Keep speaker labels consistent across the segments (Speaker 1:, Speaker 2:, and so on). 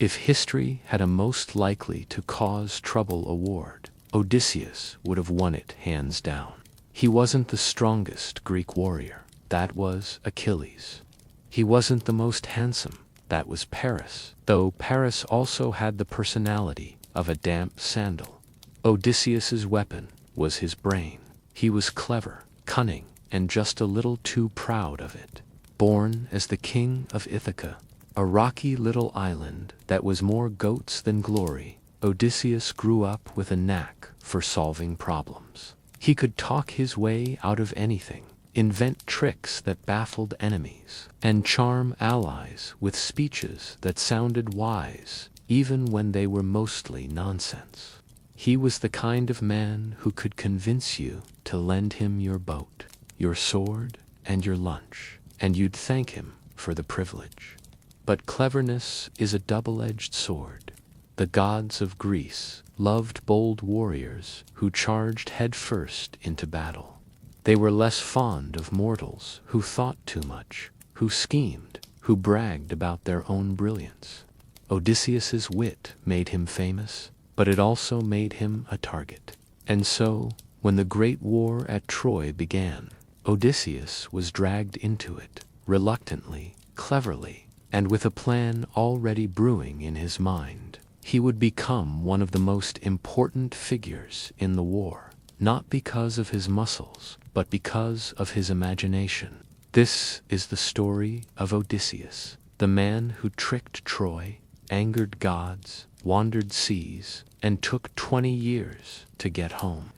Speaker 1: If history had a most likely to cause trouble award, Odysseus would have won it hands down. He wasn't the strongest Greek warrior. That was Achilles. He wasn't the most handsome. That was Paris, though Paris also had the personality of a damp sandal. Odysseus's weapon was his brain. He was clever, cunning, and just a little too proud of it. Born as the king of Ithaca, a rocky little island that was more goats than glory, Odysseus grew up with a knack for solving problems. He could talk his way out of anything, invent tricks that baffled enemies, and charm allies with speeches that sounded wise, even when they were mostly nonsense. He was the kind of man who could convince you to lend him your boat, your sword, and your lunch, and you'd thank him for the privilege. But cleverness is a double-edged sword. The gods of Greece loved bold warriors who charged headfirst into battle. They were less fond of mortals who thought too much, who schemed, who bragged about their own brilliance. Odysseus's wit made him famous, but it also made him a target. And so, when the great war at Troy began, Odysseus was dragged into it, reluctantly, cleverly, and with a plan already brewing in his mind. He would become one of the most important figures in the war, not because of his muscles, but because of his imagination. This is the story of Odysseus, the man who tricked Troy, angered gods, wandered seas, and took 20 years to get home.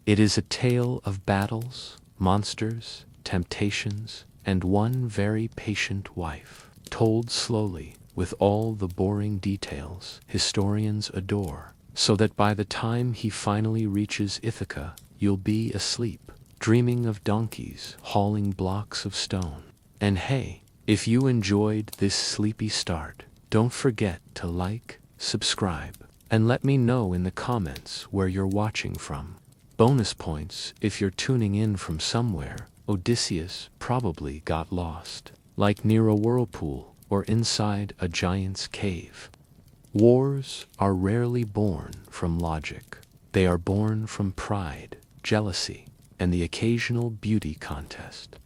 Speaker 1: It is a tale of battles, monsters, temptations, and one very patient wife, told slowly, with all the boring details historians adore, so that by the time he finally reaches Ithaca, you'll be asleep, dreaming of donkeys hauling blocks of stone. And hey, if you enjoyed this sleepy start, don't forget to like, subscribe, and let me know in the comments where you're watching from. Bonus points if you're tuning in from somewhere Odysseus probably got lost, like near a whirlpool or inside a giant's cave. Wars are rarely born from logic. They are born from pride, jealousy, and the occasional beauty contest.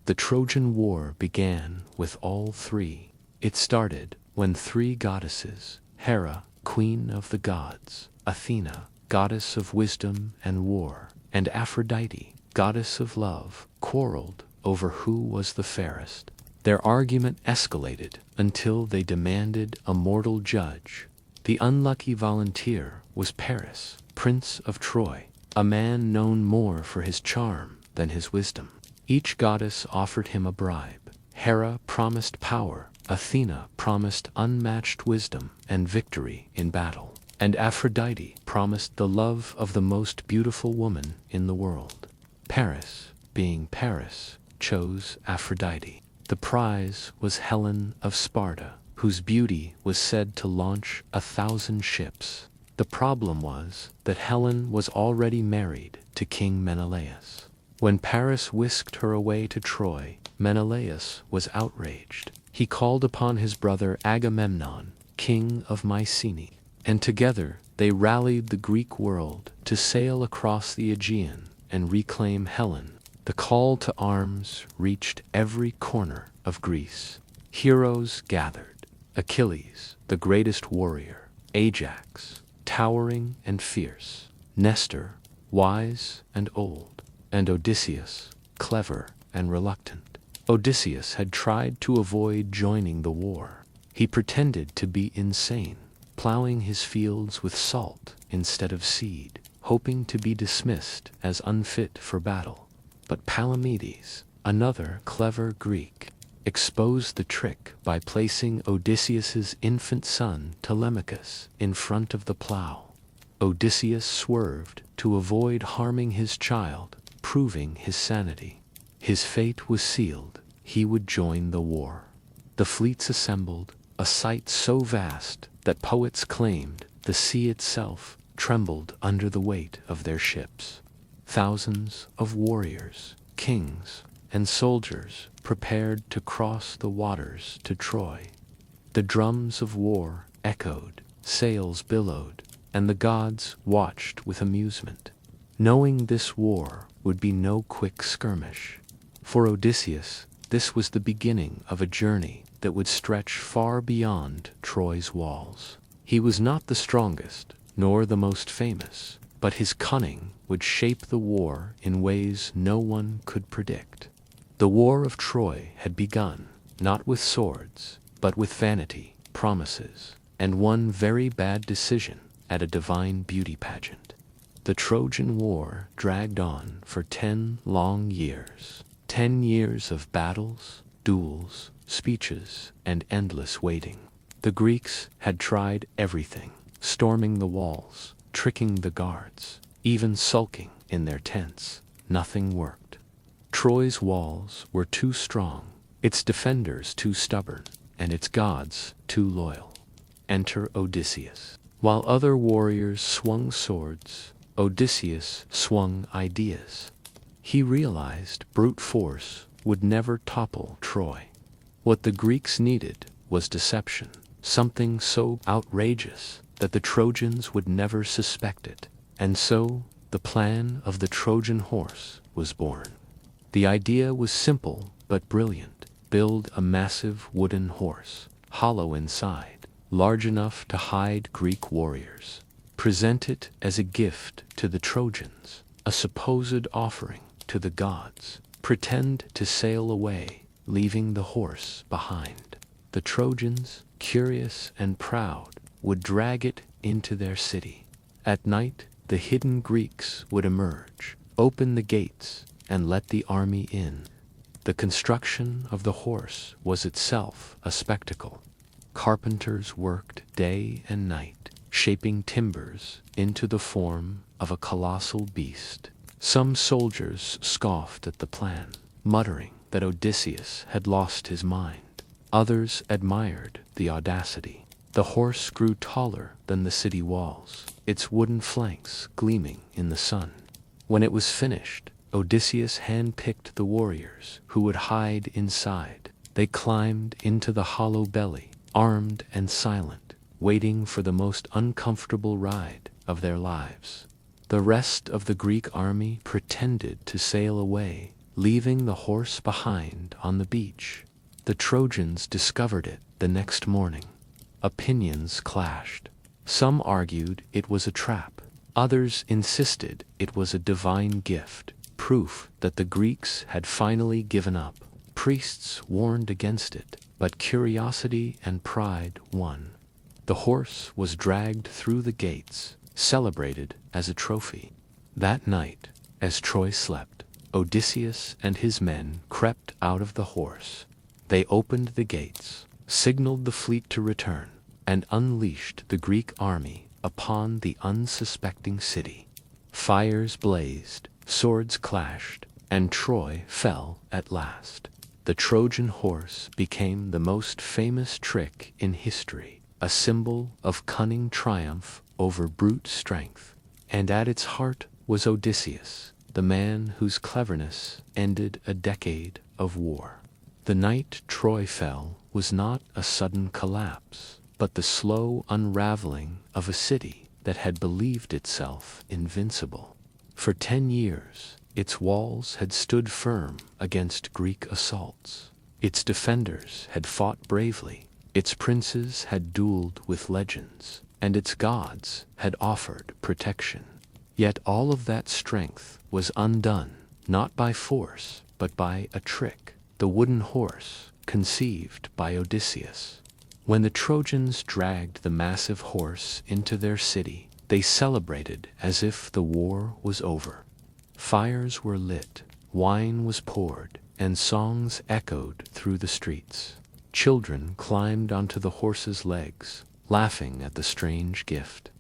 Speaker 1: The Trojan War began with all three. It started when three goddesses, Hera, queen of the gods, Athena, goddess of wisdom and war, and Aphrodite, goddess of love, quarreled over who was the fairest. Their argument escalated until they demanded a mortal judge. The unlucky volunteer was Paris, Prince of Troy, a man known more for his charm than his wisdom. Each goddess offered him a bribe. Hera promised power, Athena promised unmatched wisdom and victory in battle, and Aphrodite promised the love of the most beautiful woman in the world. Paris, being Paris, chose Aphrodite. The prize was Helen of Sparta, whose beauty was said to launch 1,000 ships. The problem was that Helen was already married to King Menelaus. When Paris whisked her away to Troy, Menelaus was outraged. He called upon his brother Agamemnon, king of Mycenae, and together they rallied the Greek world to sail across the Aegean and reclaim Helen. The call to arms reached every corner of Greece. Heroes gathered: Achilles, the greatest warrior; Ajax, towering and fierce; Nestor, wise and old; and Odysseus, clever and reluctant. Odysseus had tried to avoid joining the war. He pretended to be insane, plowing his fields with salt instead of seed, hoping to be dismissed as unfit for battle. But Palamedes, another clever Greek, exposed the trick by placing Odysseus's infant son Telemachus in front of the plow. Odysseus swerved to avoid harming his child, proving his sanity. His fate was sealed. He would join the war. The fleets assembled, a sight so vast that poets claimed the sea itself trembled under the weight of their ships. Thousands of warriors, kings, and soldiers prepared to cross the waters to Troy. The drums of war echoed, sails billowed, and the gods watched with amusement, knowing this war would be no quick skirmish. For Odysseus, this was the beginning of a journey that would stretch far beyond Troy's walls. He was not the strongest, nor the most famous, but his cunning would shape the war in ways no one could predict. The war of Troy had begun, not with swords, but with vanity, promises, and one very bad decision at a divine beauty pageant. The Trojan War dragged on for 10 long years. 10 years of battles, duels, speeches, and endless waiting. The Greeks had tried everything, storming the walls, tricking the guards, even sulking in their tents. Nothing worked. Troy's walls were too strong, its defenders too stubborn, and its gods too loyal. Enter Odysseus. While other warriors swung swords, Odysseus swung ideas. He realized brute force would never topple Troy. What the Greeks needed was deception, something so outrageous that the Trojans would never suspect it. And so, the plan of the Trojan horse was born. The idea was simple but brilliant. Build a massive wooden horse, hollow inside, large enough to hide Greek warriors. Present it as a gift to the Trojans, a supposed offering to the gods. Pretend to sail away, leaving the horse behind. The Trojans, curious and proud, would drag it into their city. At night, the hidden Greeks would emerge, open the gates, and let the army in. The construction of the horse was itself a spectacle. Carpenters worked day and night, shaping timbers into the form of a colossal beast. Some soldiers scoffed at the plan, muttering that Odysseus had lost his mind. Others admired the audacity. The horse grew taller than the city walls, its wooden flanks gleaming in the sun. When it was finished, Odysseus handpicked the warriors who would hide inside. They climbed into the hollow belly, armed and silent, waiting for the most uncomfortable ride of their lives. The rest of the Greek army pretended to sail away, leaving the horse behind on the beach. The Trojans discovered it the next morning. Opinions clashed. Some argued it was a trap. Others insisted it was a divine gift, proof that the Greeks had finally given up. Priests warned against it, but curiosity and pride won. The horse was dragged through the gates, celebrated as a trophy. That night, as Troy slept, Odysseus and his men crept out of the horse. They opened the gates, signaled the fleet to return, and unleashed the Greek army upon the unsuspecting city. Fires blazed, swords clashed, and Troy fell at last. The Trojan horse became the most famous trick in history, a symbol of cunning triumph over brute strength. And at its heart was Odysseus, the man whose cleverness ended a decade of war. The night Troy fell was not a sudden collapse, but the slow unraveling of a city that had believed itself invincible. For 10 years, its walls had stood firm against Greek assaults. Its defenders had fought bravely, its princes had dueled with legends, and its gods had offered protection. Yet all of that strength was undone, not by force, but by a trick, the wooden horse, conceived by Odysseus. When the Trojans dragged the massive horse into their city, they celebrated as if the war was over. Fires were lit, wine was poured, and songs echoed through the streets. Children climbed onto the horse's legs, laughing at the strange gift.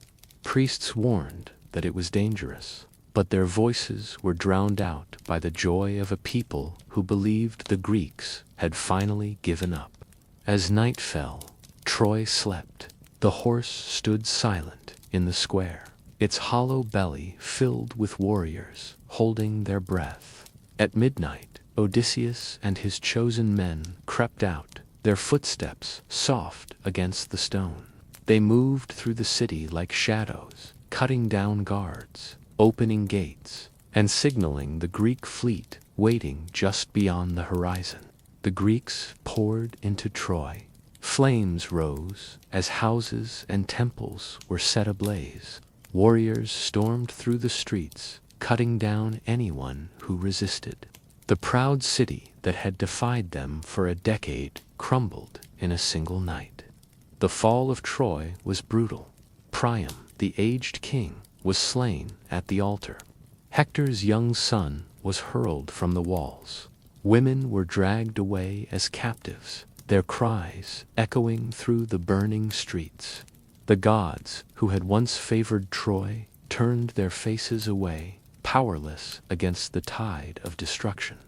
Speaker 1: Priests warned that it was dangerous, but their voices were drowned out by the joy of a people who believed the Greeks had finally given up. As night fell, Troy slept. The horse stood silent in the square, its hollow belly filled with warriors holding their breath. At midnight, Odysseus and his chosen men crept out, their footsteps soft against the stone. They moved through the city like shadows, cutting down guards, opening gates, and signaling the Greek fleet waiting just beyond the horizon. The Greeks poured into Troy. Flames rose as houses and temples were set ablaze. Warriors stormed through the streets, cutting down anyone who resisted. The proud city that had defied them for a decade crumbled in a single night. The fall of Troy was brutal. Priam, the aged king, was slain at the altar. Hector's young son was hurled from the walls. Women were dragged away as captives, their cries echoing through the burning streets. The gods, who had once favored Troy, turned their faces away, powerless against the tide of destruction.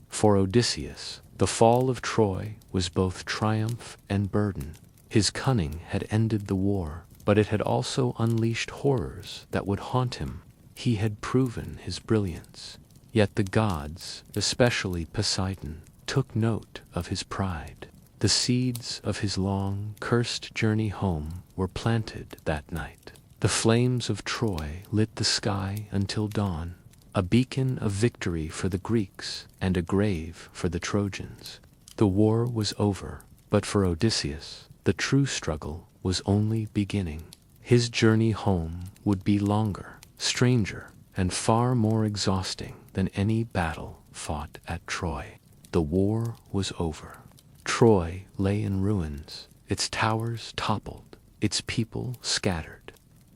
Speaker 1: For Odysseus, the fall of Troy was both triumph and burden. His cunning had ended the war, but it had also unleashed horrors that would haunt him. He had proven his brilliance. Yet the gods, especially Poseidon, took note of his pride. The seeds of his long, cursed journey home were planted that night. The flames of Troy lit the sky until dawn, a beacon of victory for the Greeks and a grave for the Trojans. The war was over, but for Odysseus, the true struggle was only beginning. His journey home would be longer, stranger, and far more exhausting than any battle fought at Troy. The war was over. Troy lay in ruins, its towers toppled, its people scattered.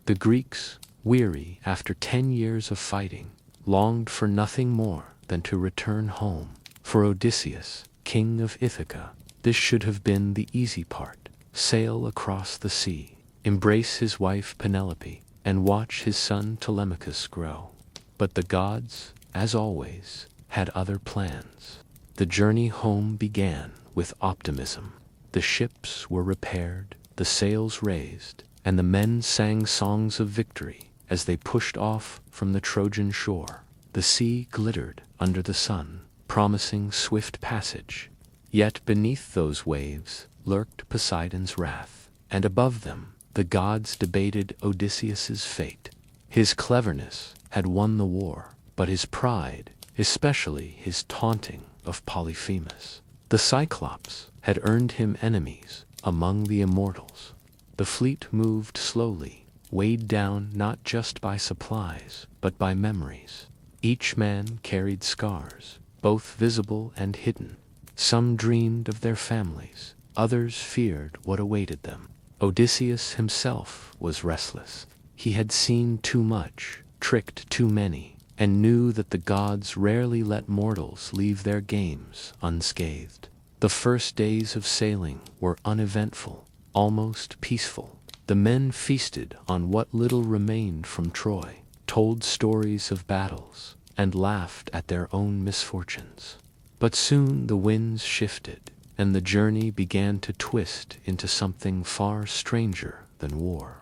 Speaker 1: The Greeks, weary after 10 years of fighting, longed for nothing more than to return home. For Odysseus, king of Ithaca, this should have been the easy part: sail across the sea, embrace his wife Penelope, and watch his son Telemachus grow. But the gods, as always, had other plans. The journey home began with optimism. The ships were repaired, the sails raised, and the men sang songs of victory as they pushed off from the Trojan shore. The sea glittered under the sun, promising swift passage. Yet beneath those waves lurked Poseidon's wrath, and above them the gods debated Odysseus's fate. His cleverness had won the war, but his pride, especially his taunting of Polyphemus, the Cyclops, had earned him enemies among the immortals. The fleet moved slowly, weighed down not just by supplies, but by memories. Each man carried scars, both visible and hidden. Some dreamed of their families, others feared what awaited them. Odysseus himself was restless. He had seen too much, tricked too many, and knew that the gods rarely let mortals leave their games unscathed. The first days of sailing were uneventful, almost peaceful. The men feasted on what little remained from Troy, told stories of battles, and laughed at their own misfortunes. But soon the winds shifted, and the journey began to twist into something far stranger than war.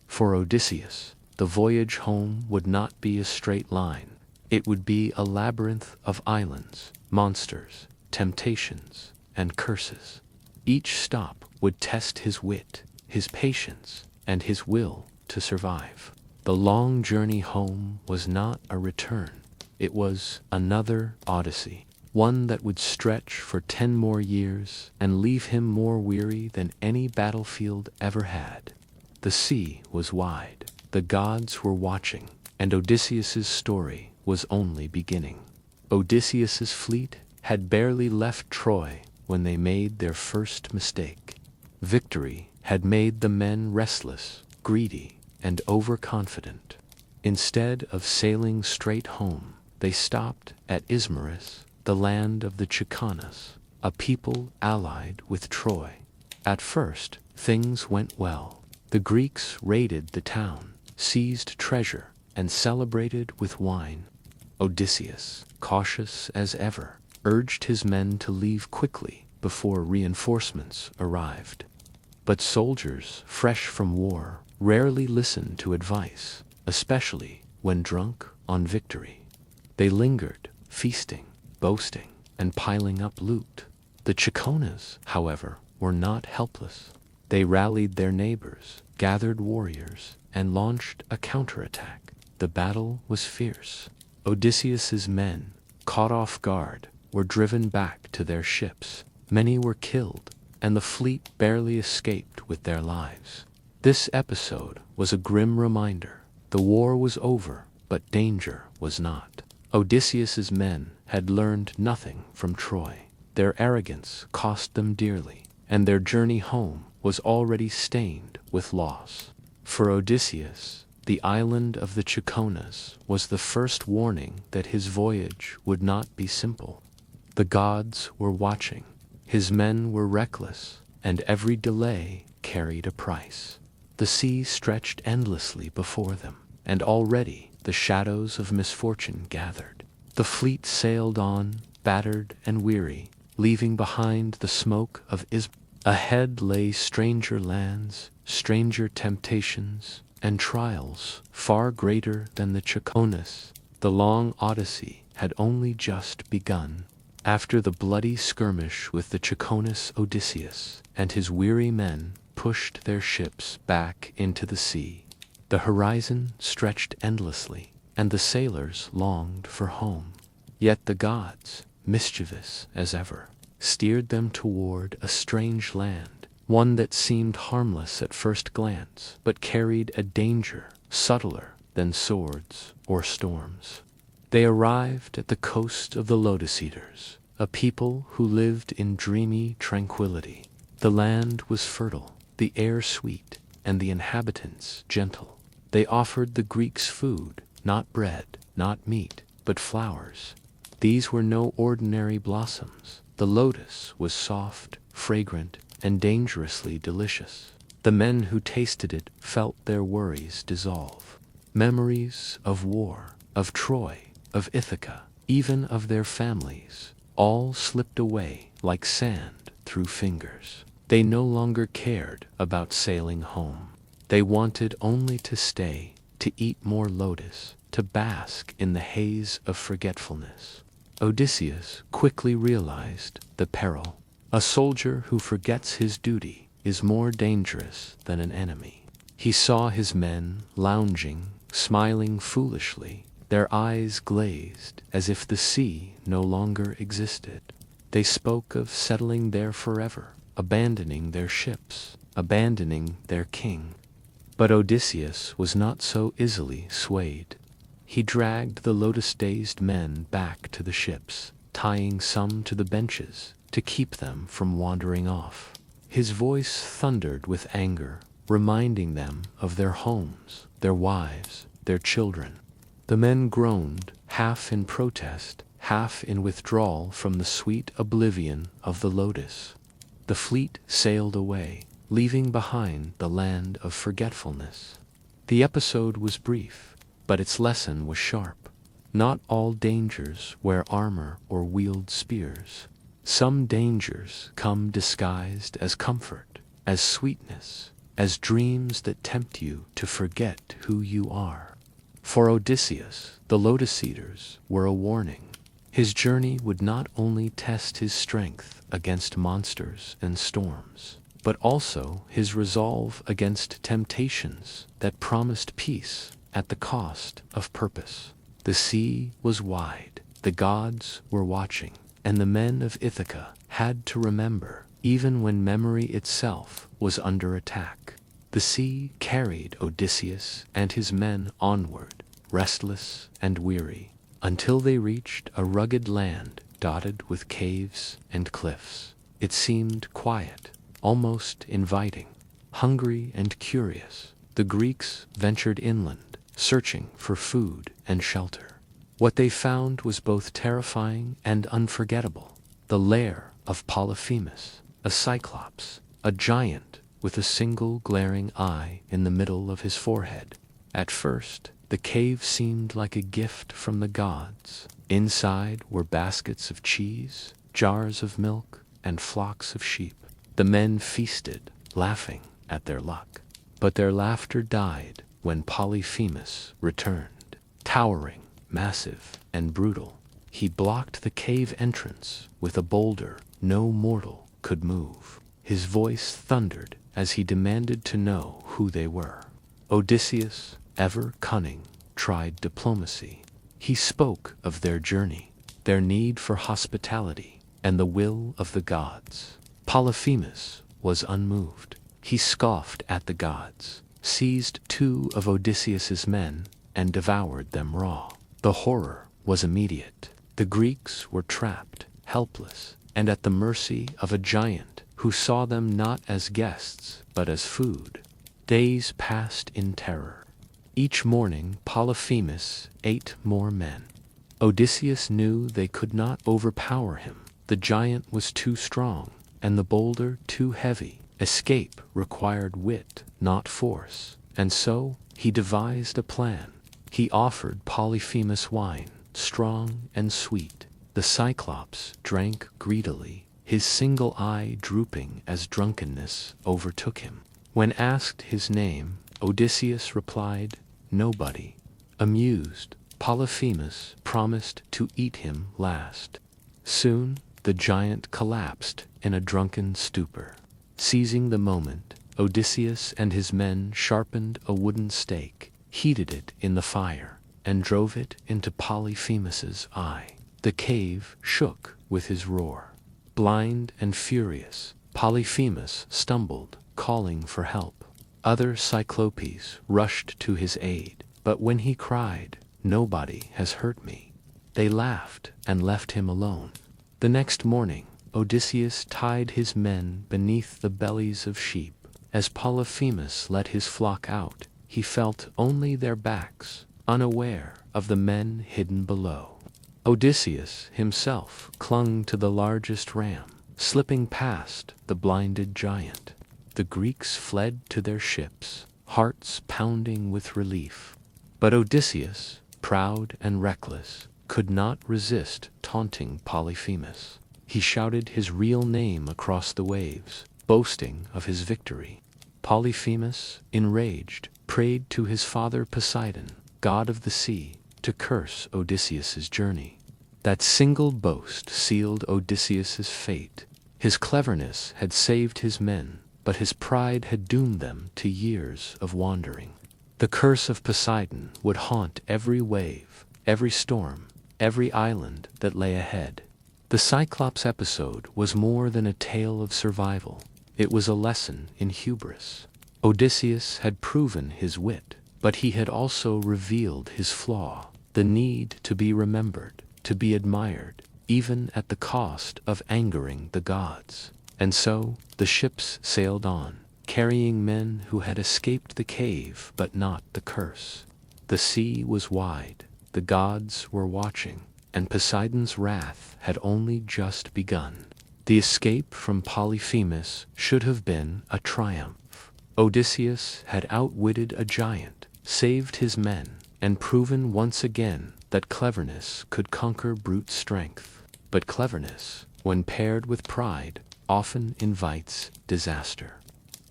Speaker 1: For Odysseus, the voyage home would not be a straight line. It would be a labyrinth of islands, monsters, temptations, and curses. Each stop would test his wit, his patience, and his will to survive. The long journey home was not a return. It was another Odyssey, one that would stretch for 10 more years and leave him more weary than any battlefield ever had. The sea was wide, the gods were watching, and Odysseus's story was only beginning. Odysseus's fleet had barely left Troy when they made their first mistake. Victory had made the men restless, greedy, and overconfident. Instead of sailing straight home, they stopped at Ismarus, the land of the Chicanas, a people allied with Troy. At first, things went well. The Greeks raided the town, seized treasure, and celebrated with wine. Odysseus, cautious as ever, urged his men to leave quickly before reinforcements arrived. But soldiers, fresh from war, rarely listened to advice, especially when drunk on victory. They lingered, feasting, boasting, and piling up loot. The Chicanas, however, were not helpless. They rallied their neighbors, gathered warriors, and launched a counterattack. The battle was fierce. Odysseus's men, caught off guard, were driven back to their ships. Many were killed, and the fleet barely escaped with their lives. This episode was a grim reminder. The war was over, but danger was not. Odysseus's men had learned nothing from Troy. Their arrogance cost them dearly, and their journey home was already stained with loss. For Odysseus, the island of the Chaconas was the first warning that his voyage would not be simple. The gods were watching, his men were reckless, and every delay carried a price. The sea stretched endlessly before them, and already the shadows of misfortune gathered. The fleet sailed on, battered and weary, leaving behind the smoke of Ahead lay stranger lands, stranger temptations, and trials far greater than the Chaconas. The long Odyssey had only just begun. After the bloody skirmish with the Chaconas, Odysseus and his weary men pushed their ships back into the sea. The horizon stretched endlessly, and the sailors longed for home. Yet the gods, mischievous as ever, steered them toward a strange land, one that seemed harmless at first glance, but carried a danger subtler than swords or storms. They arrived at the coast of the Lotus Eaters, a people who lived in dreamy tranquility. The land was fertile, the air sweet, and the inhabitants gentle. They offered the Greeks food, not bread, not meat, but flowers. These were no ordinary blossoms. The lotus was soft, fragrant, and dangerously delicious. The men who tasted it felt their worries dissolve. Memories of war, of Troy, of Ithaca, even of their families, all slipped away like sand through fingers. They no longer cared about sailing home. They wanted only to stay, to eat more lotus, to bask in the haze of forgetfulness. Odysseus quickly realized the peril. A soldier who forgets his duty is more dangerous than an enemy. He saw his men lounging, smiling foolishly, their eyes glazed as if the sea no longer existed. They spoke of settling there forever, abandoning their ships, abandoning their king. But Odysseus was not so easily swayed. He dragged the lotus-dazed men back to the ships, tying some to the benches to keep them from wandering off. His voice thundered with anger, reminding them of their homes, their wives, their children. The men groaned, half in protest, half in withdrawal from the sweet oblivion of the lotus. The fleet sailed away, leaving behind the land of forgetfulness. The episode was brief, but its lesson was sharp. Not all dangers wear armor or wield spears. Some dangers come disguised as comfort, as sweetness, as dreams that tempt you to forget who you are. For Odysseus, the Lotus Eaters were a warning. His journey would not only test his strength against monsters and storms, but also his resolve against temptations that promised peace at the cost of purpose. The sea was wide, the gods were watching, and the men of Ithaca had to remember, even when memory itself was under attack. The sea carried Odysseus and his men onward, restless and weary, until they reached a rugged land dotted with caves and cliffs. It seemed quiet, almost inviting. Hungry and curious, the Greeks ventured inland, searching for food and shelter. What they found was both terrifying and unforgettable. The lair of Polyphemus, a cyclops, a giant with a single glaring eye in the middle of his forehead. At first, the cave seemed like a gift from the gods. Inside were baskets of cheese, jars of milk, and flocks of sheep. The men feasted, laughing at their luck. But their laughter died when Polyphemus returned. Towering, massive, and brutal, he blocked the cave entrance with a boulder no mortal could move. His voice thundered as he demanded to know who they were. Odysseus, ever cunning, tried diplomacy. He spoke of their journey, their need for hospitality, and the will of the gods. Polyphemus was unmoved. He scoffed at the gods, seized 2 of Odysseus's men, and devoured them raw. The horror was immediate. The Greeks were trapped, helpless, and at the mercy of a giant who saw them not as guests but as food. Days passed in terror. Each morning Polyphemus ate more men. Odysseus knew they could not overpower him. The giant was too strong, and the boulder too heavy. Escape required wit, not force, and so he devised a plan. He offered Polyphemus wine, strong and sweet. The Cyclops drank greedily, his single eye drooping as drunkenness overtook him. When asked his name, Odysseus replied, "Nobody." Amused, Polyphemus promised to eat him last. Soon, the giant collapsed in a drunken stupor. Seizing the moment, Odysseus and his men sharpened a wooden stake, heated it in the fire, and drove it into Polyphemus's eye. The cave shook with his roar. Blind and furious, Polyphemus stumbled, calling for help. Other Cyclopes rushed to his aid, but when he cried, "Nobody has hurt me," they laughed and left him alone. The next morning, Odysseus tied his men beneath the bellies of sheep. As Polyphemus let his flock out, he felt only their backs, unaware of the men hidden below. Odysseus himself clung to the largest ram, slipping past the blinded giant. The Greeks fled to their ships, hearts pounding with relief. But Odysseus, proud and reckless, could not resist taunting Polyphemus. He shouted his real name across the waves, boasting of his victory. Polyphemus, enraged, prayed to his father Poseidon, god of the sea, to curse Odysseus's journey. That single boast sealed Odysseus's fate. His cleverness had saved his men, but his pride had doomed them to years of wandering. The curse of Poseidon would haunt every wave, every storm, every island that lay ahead. The Cyclops episode was more than a tale of survival. It was a lesson in hubris. Odysseus had proven his wit, but he had also revealed his flaw, the need to be remembered, to be admired, even at the cost of angering the gods. And so the ships sailed on, carrying men who had escaped the cave but not the curse. The sea was wide, the gods were watching, and Poseidon's wrath had only just begun. The escape from Polyphemus should have been a triumph. Odysseus had outwitted a giant, saved his men, and proven once again that cleverness could conquer brute strength. But cleverness, when paired with pride, often invites disaster.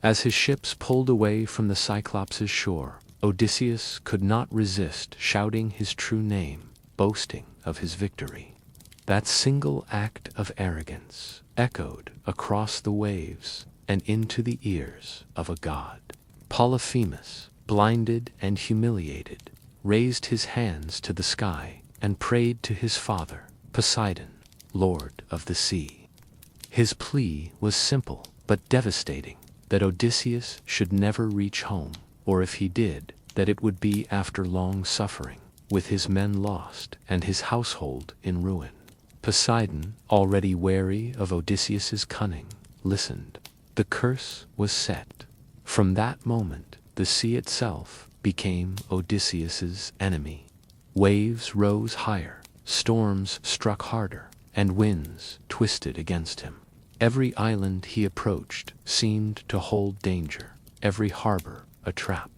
Speaker 1: As his ships pulled away from the Cyclops' shore, Odysseus could not resist shouting his true name, boasting of his victory. That single act of arrogance echoed across the waves and into the ears of a god. Polyphemus, blinded and humiliated, raised his hands to the sky and prayed to his father, Poseidon, lord of the sea. His plea was simple but devastating, that Odysseus should never reach home, or if he did, that it would be after long suffering, with his men lost and his household in ruin. Poseidon, already wary of Odysseus's cunning, listened. The curse was set. From that moment, the sea itself became Odysseus's enemy. Waves rose higher, storms struck harder, and winds twisted against him. Every island he approached seemed to hold danger, every harbor a trap.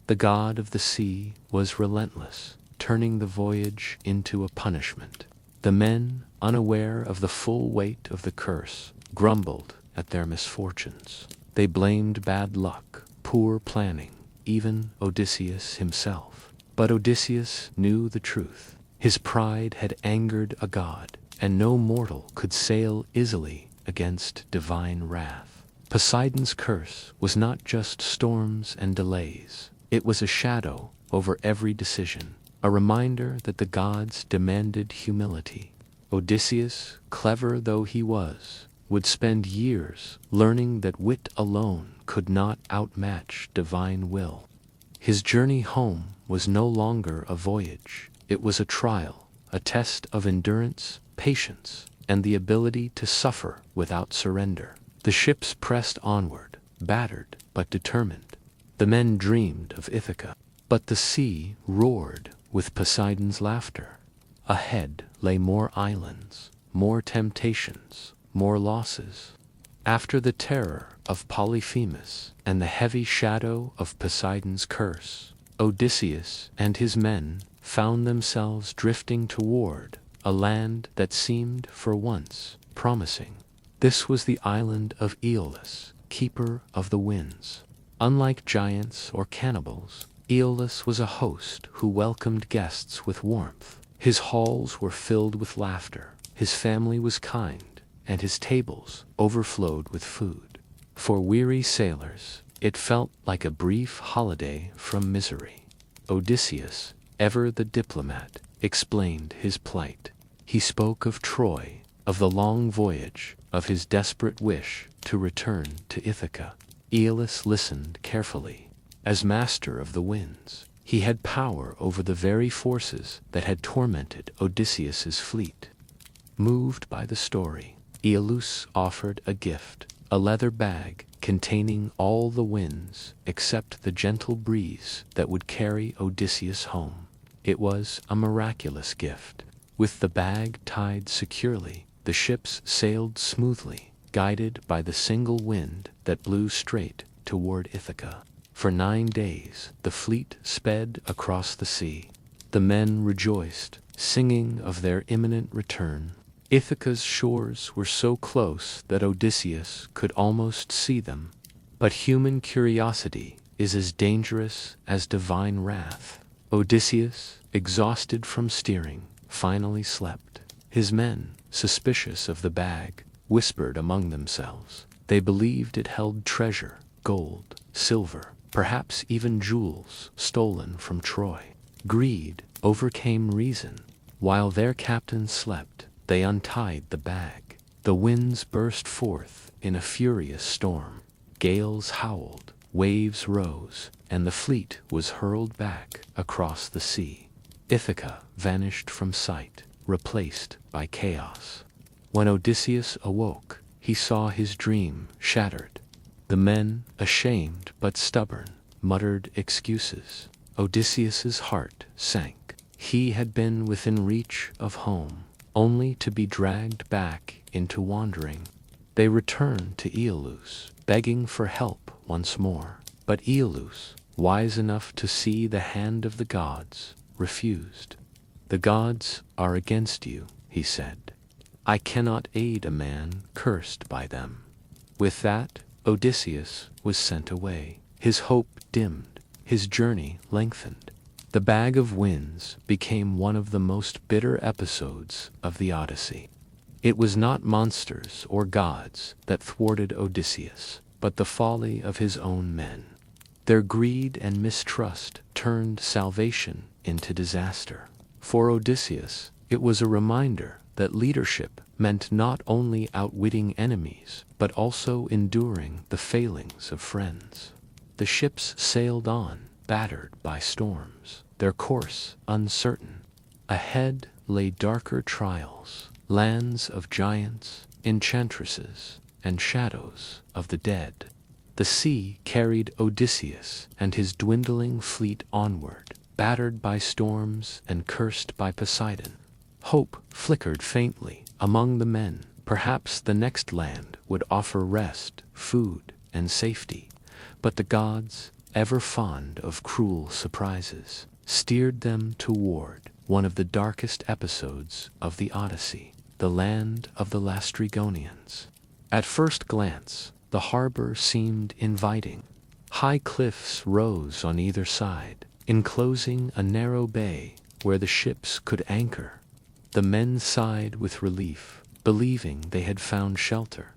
Speaker 1: The god of the sea was relentless, turning the voyage into a punishment. The men, unaware of the full weight of the curse, grumbled at their misfortunes. They blamed bad luck, poor planning, even Odysseus himself. But Odysseus knew the truth. His pride had angered a god, and no mortal could sail easily against divine wrath. Poseidon's curse was not just storms and delays. It was a shadow over every decision, a reminder that the gods demanded humility. Odysseus, clever though he was, would spend years learning that wit alone could not outmatch divine will. His journey home was no longer a voyage. It was a trial, a test of endurance, patience, and the ability to suffer without surrender. The ships pressed onward, battered but determined. The men dreamed of Ithaca, but the sea roared with Poseidon's laughter. Ahead lay more islands, more temptations, more losses. After the terror of Polyphemus and the heavy shadow of Poseidon's curse, Odysseus and his men found themselves drifting toward a land that seemed for once promising. This was the island of Aeolus, keeper of the winds. Unlike giants or cannibals, Aeolus was a host who welcomed guests with warmth. His halls were filled with laughter, his family was kind, and his tables overflowed with food. For weary sailors, it felt like a brief holiday from misery. Odysseus, ever the diplomat, explained his plight. He spoke of Troy, of the long voyage, of his desperate wish to return to Ithaca. Aeolus listened carefully. As master of the winds, he had power over the very forces that had tormented Odysseus's fleet. Moved by the story, Aeolus offered a gift, a leather bag containing all the winds except the gentle breeze that would carry Odysseus home. It was a miraculous gift. With the bag tied securely, the ships sailed smoothly, guided by the single wind that blew straight toward Ithaca. For 9 days, the fleet sped across the sea. The men rejoiced, singing of their imminent return. Ithaca's shores were so close that Odysseus could almost see them. But human curiosity is as dangerous as divine wrath. Odysseus, exhausted from steering, finally slept. His men, suspicious of the bag, whispered among themselves. They believed it held treasure, gold, silver, perhaps even jewels stolen from Troy. Greed overcame reason. While their captain slept, they untied the bag. The winds burst forth in a furious storm. Gales howled, waves rose, and the fleet was hurled back across the sea. Ithaca vanished from sight, replaced by chaos. When Odysseus awoke, he saw his dream shattered. The men, ashamed but stubborn, muttered excuses. Odysseus's heart sank. He had been within reach of home, only to be dragged back into wandering. They returned to Aeolus, begging for help once more. But Aeolus, wise enough to see the hand of the gods, refused. "The gods are against you," he said. "I cannot aid a man cursed by them." With that, Odysseus was sent away. His hope dimmed, his journey lengthened. The Bag of Winds became one of the most bitter episodes of the Odyssey. It was not monsters or gods that thwarted Odysseus, but the folly of his own men. Their greed and mistrust turned salvation into disaster. For Odysseus, it was a reminder that leadership meant not only outwitting enemies, but also enduring the failings of friends. The ships sailed on, battered by storms, their course uncertain. Ahead lay darker trials, lands of giants, enchantresses, and shadows of the dead. The sea carried Odysseus and his dwindling fleet onward, battered by storms and cursed by Poseidon. Hope flickered faintly among the men. Perhaps the next land would offer rest, food, and safety. But the gods, ever fond of cruel surprises, steered them toward one of the darkest episodes of the Odyssey, the land of the Lastrygonians. At first glance, the harbor seemed inviting. High cliffs rose on either side, enclosing a narrow bay where the ships could anchor. The men sighed with relief, believing they had found shelter.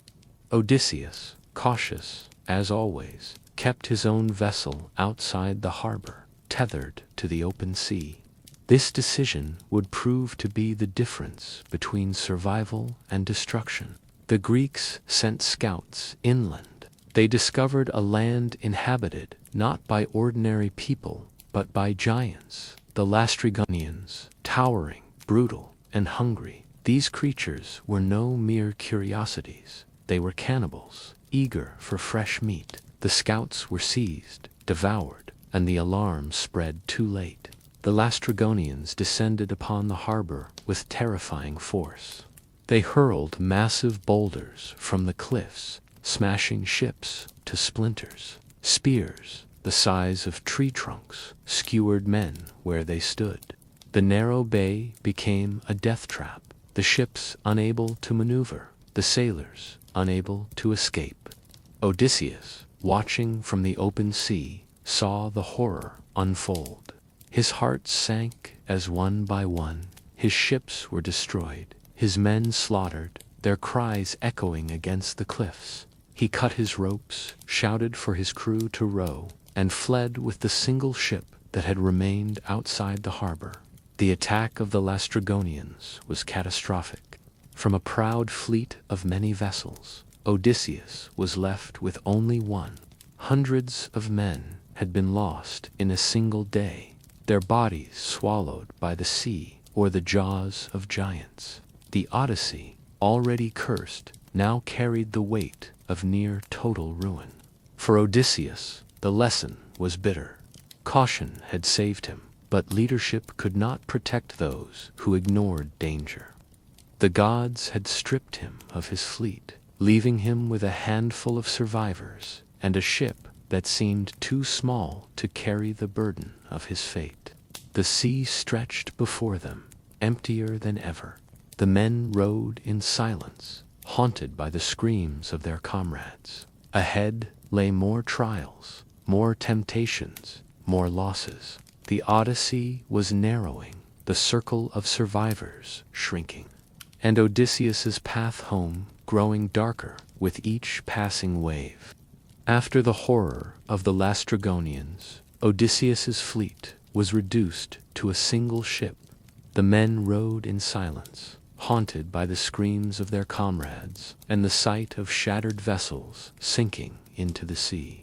Speaker 1: Odysseus, cautious, as always, kept his own vessel outside the harbor, tethered to the open sea. This decision would prove to be the difference between survival and destruction. The Greeks sent scouts inland. They discovered a land inhabited not by ordinary people, but by giants, the Laestrygonians, towering, brutal, and hungry. These creatures were no mere curiosities. They were cannibals, eager for fresh meat. The scouts were seized, devoured, and the alarm spread too late. The Laestrygonians descended upon the harbor with terrifying force. They hurled massive boulders from the cliffs, smashing ships to splinters. Spears, the size of tree trunks, skewered men where they stood. The narrow bay became a death trap, the ships unable to maneuver, the sailors unable to escape. Odysseus, watching from the open sea, saw the horror unfold. His heart sank as one by one his ships were destroyed, his men slaughtered, their cries echoing against the cliffs. He cut his ropes, shouted for his crew to row, and fled with the single ship that had remained outside the harbor. The attack of the Laestrygonians was catastrophic. From a proud fleet of many vessels, Odysseus was left with only one. Hundreds of men had been lost in a single day, their bodies swallowed by the sea or the jaws of giants. The Odyssey, already cursed, now carried the weight of near total ruin. For Odysseus, the lesson was bitter. Caution had saved him, but leadership could not protect those who ignored danger. The gods had stripped him of his fleet, leaving him with a handful of survivors and a ship that seemed too small to carry the burden of his fate. The sea stretched before them, emptier than ever. The men rowed in silence, haunted by the screams of their comrades. Ahead lay more trials, more temptations, more losses. The Odyssey was narrowing, the circle of survivors shrinking, and Odysseus's path home growing darker with each passing wave. After the horror of the Laestrygonians, Odysseus's fleet was reduced to a single ship. The men rowed in silence, haunted by the screams of their comrades and the sight of shattered vessels sinking into the sea.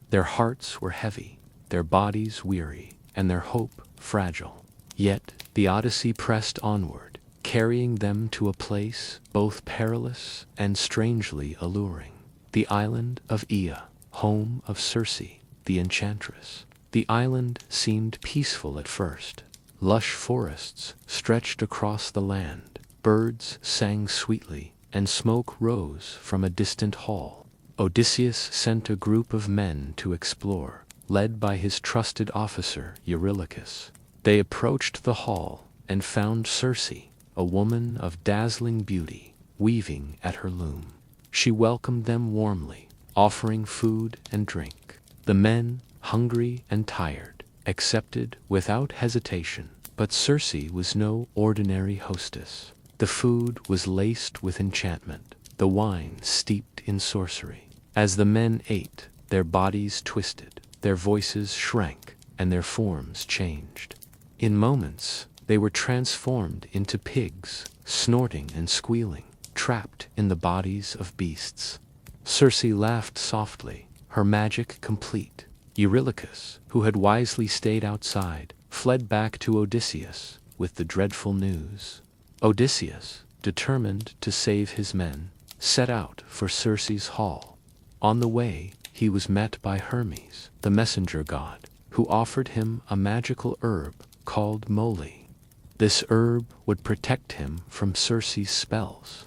Speaker 1: Their hearts were heavy, their bodies weary, and their hope fragile. Yet the Odyssey pressed onward, carrying them to a place both perilous and strangely alluring. The island of Ea, home of Circe, the enchantress. The island seemed peaceful at first. Lush forests stretched across the land, birds sang sweetly, and smoke rose from a distant hall. Odysseus sent a group of men to explore, led by his trusted officer Eurylochus. They approached the hall and found Circe, a woman of dazzling beauty, weaving at her loom. She welcomed them warmly, offering food and drink. The men, hungry and tired, accepted without hesitation, but Circe was no ordinary hostess. The food was laced with enchantment, the wine steeped in sorcery. As the men ate, their bodies twisted, their voices shrank, and their forms changed. In moments, they were transformed into pigs, snorting and squealing, trapped in the bodies of beasts. Circe laughed softly, her magic complete. Eurylochus, who had wisely stayed outside, fled back to Odysseus with the dreadful news. Odysseus, determined to save his men, set out for Circe's hall. On the way, he was met by Hermes, the messenger god, who offered him a magical herb called moly. This herb would protect him from Circe's spells.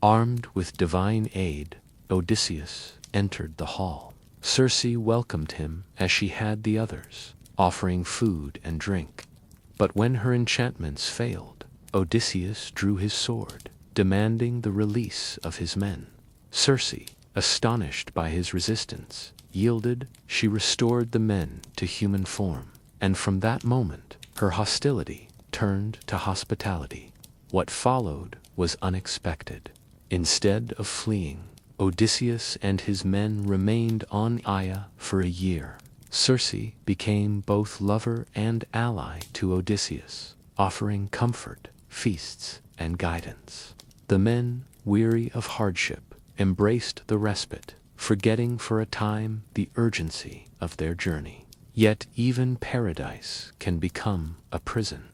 Speaker 1: Armed with divine aid, Odysseus entered the hall. Circe welcomed him as she had the others, offering food and drink. But when her enchantments failed, Odysseus drew his sword, demanding the release of his men. Circe, astonished by his resistance, yielded. She restored the men to human form, and from that moment, her hostility turned to hospitality. What followed was unexpected. Instead of fleeing, Odysseus and his men remained on Aya for a year. Circe became both lover and ally to Odysseus, offering comfort, feasts, and guidance. The men, weary of hardship, embraced the respite, forgetting for a time the urgency of their journey. Yet even paradise can become a prison.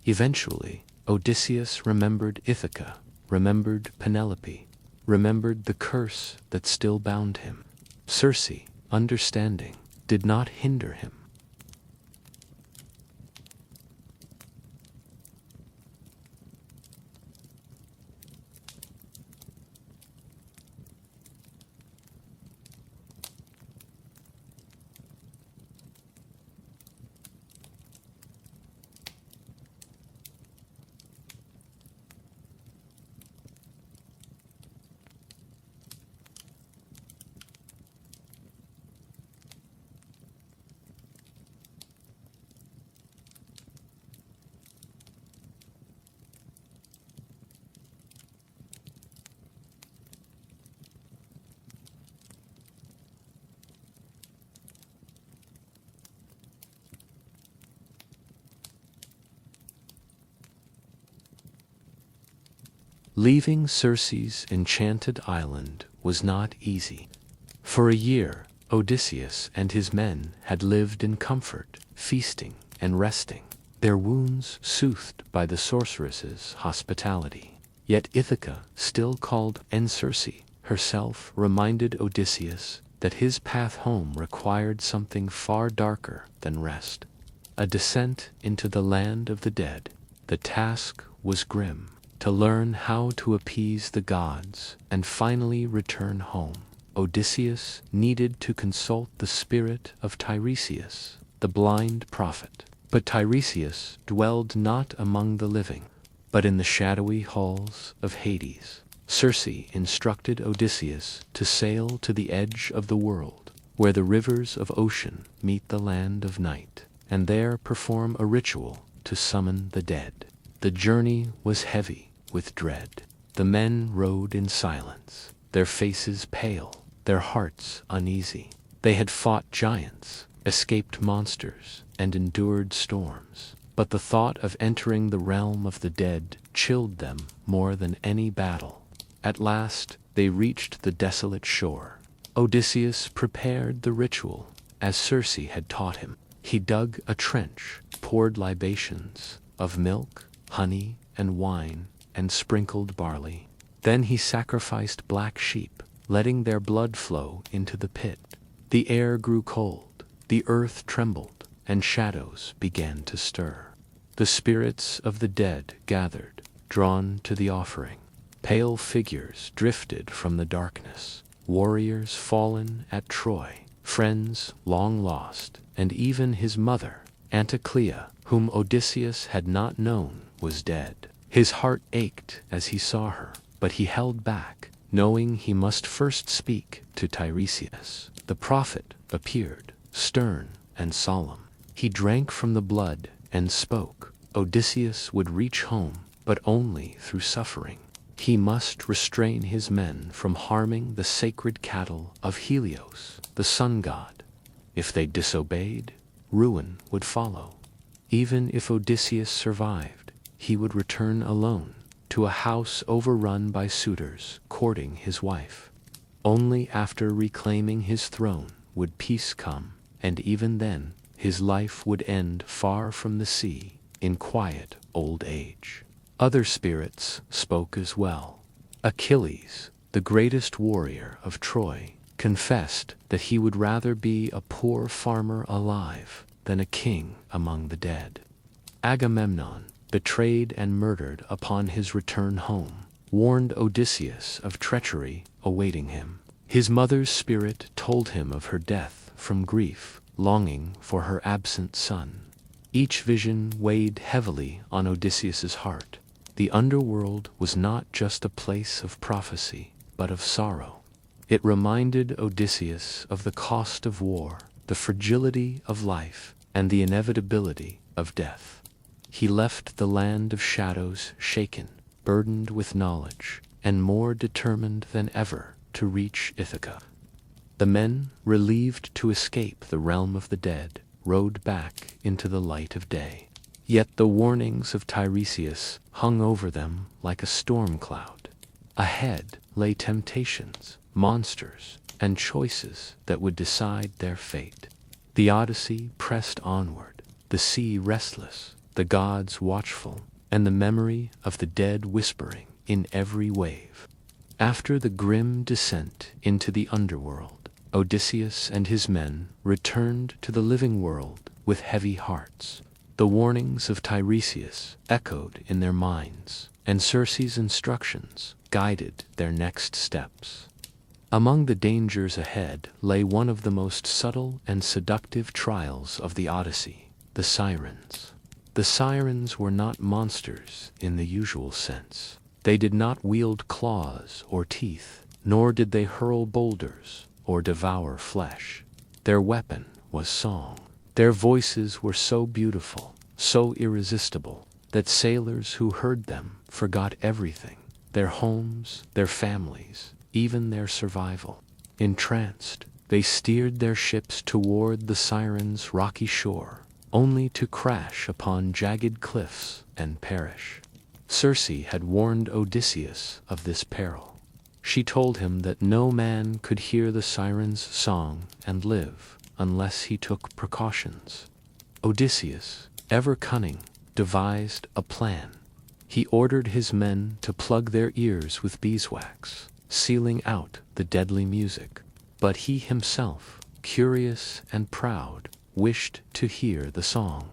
Speaker 1: Eventually, Odysseus remembered Ithaca, remembered Penelope, remembered the curse that still bound him. Circe, understanding, did not hinder him. Leaving Circe's enchanted island was not easy. For a year, Odysseus and his men had lived in comfort, feasting and resting, their wounds soothed by the sorceress's hospitality. Yet Ithaca, still called Circe, herself reminded Odysseus that his path home required something far darker than rest. A descent into the land of the dead. The task was grim. To learn how to appease the gods and finally return home, Odysseus needed to consult the spirit of Tiresias, the blind prophet. But Tiresias dwelled not among the living, but in the shadowy halls of Hades. Circe instructed Odysseus to sail to the edge of the world, where the rivers of ocean meet the land of night, and there perform a ritual to summon the dead. The journey was heavy with dread. The men rode in silence, their faces pale, their hearts uneasy. They had fought giants, escaped monsters, and endured storms. But the thought of entering the realm of the dead chilled them more than any battle. At last, they reached the desolate shore. Odysseus prepared the ritual, as Circe had taught him. He dug a trench, poured libations of milk, honey, and wine, and sprinkled barley. Then he sacrificed black sheep, letting their blood flow into the pit. The air grew cold, the earth trembled, and shadows began to stir. The spirits of the dead gathered, drawn to the offering. Pale figures drifted from the darkness, warriors fallen at Troy, friends long lost, and even his mother, Anticlea, whom Odysseus had not known, was dead. His heart ached as he saw her, but he held back, knowing he must first speak to Tiresias. The prophet appeared, stern and solemn. He drank from the blood and spoke. Odysseus would reach home, but only through suffering. He must restrain his men from harming the sacred cattle of Helios, the sun god. If they disobeyed, ruin would follow. Even if Odysseus survived, he would return alone to a house overrun by suitors courting his wife. Only after reclaiming his throne would peace come, and even then his life would end far from the sea, in quiet old age. Other spirits spoke as well. Achilles, the greatest warrior of Troy, confessed that he would rather be a poor farmer alive than a king among the dead. Agamemnon, betrayed and murdered upon his return home, warned Odysseus of treachery awaiting him. His mother's spirit told him of her death from grief, longing for her absent son. Each vision weighed heavily on Odysseus's heart. The underworld was not just a place of prophecy, but of sorrow. It reminded Odysseus of the cost of war, the fragility of life, and the inevitability of death. He left the land of shadows shaken, burdened with knowledge, and more determined than ever to reach Ithaca. The men, relieved to escape the realm of the dead, rode back into the light of day. Yet the warnings of Tiresias hung over them like a storm cloud. Ahead lay temptations, monsters, and choices that would decide their fate. The Odyssey pressed onward, the sea restless, the gods watchful, and the memory of the dead whispering in every wave. After the grim descent into the underworld, Odysseus and his men returned to the living world with heavy hearts. The warnings of Tiresias echoed in their minds, and Circe's instructions guided their next steps. Among the dangers ahead lay one of the most subtle and seductive trials of the Odyssey, the sirens. The sirens were not monsters in the usual sense. They did not wield claws or teeth, nor did they hurl boulders or devour flesh. Their weapon was song. Their voices were so beautiful, so irresistible, that sailors who heard them forgot everything, their homes, their families, even their survival. Entranced, they steered their ships toward the sirens' rocky shore, only to crash upon jagged cliffs and perish. Circe had warned Odysseus of this peril. She told him that no man could hear the sirens' song and live unless he took precautions. Odysseus, ever cunning, devised a plan. He ordered his men to plug their ears with beeswax, sealing out the deadly music. But he himself, curious and proud, wished to hear the song.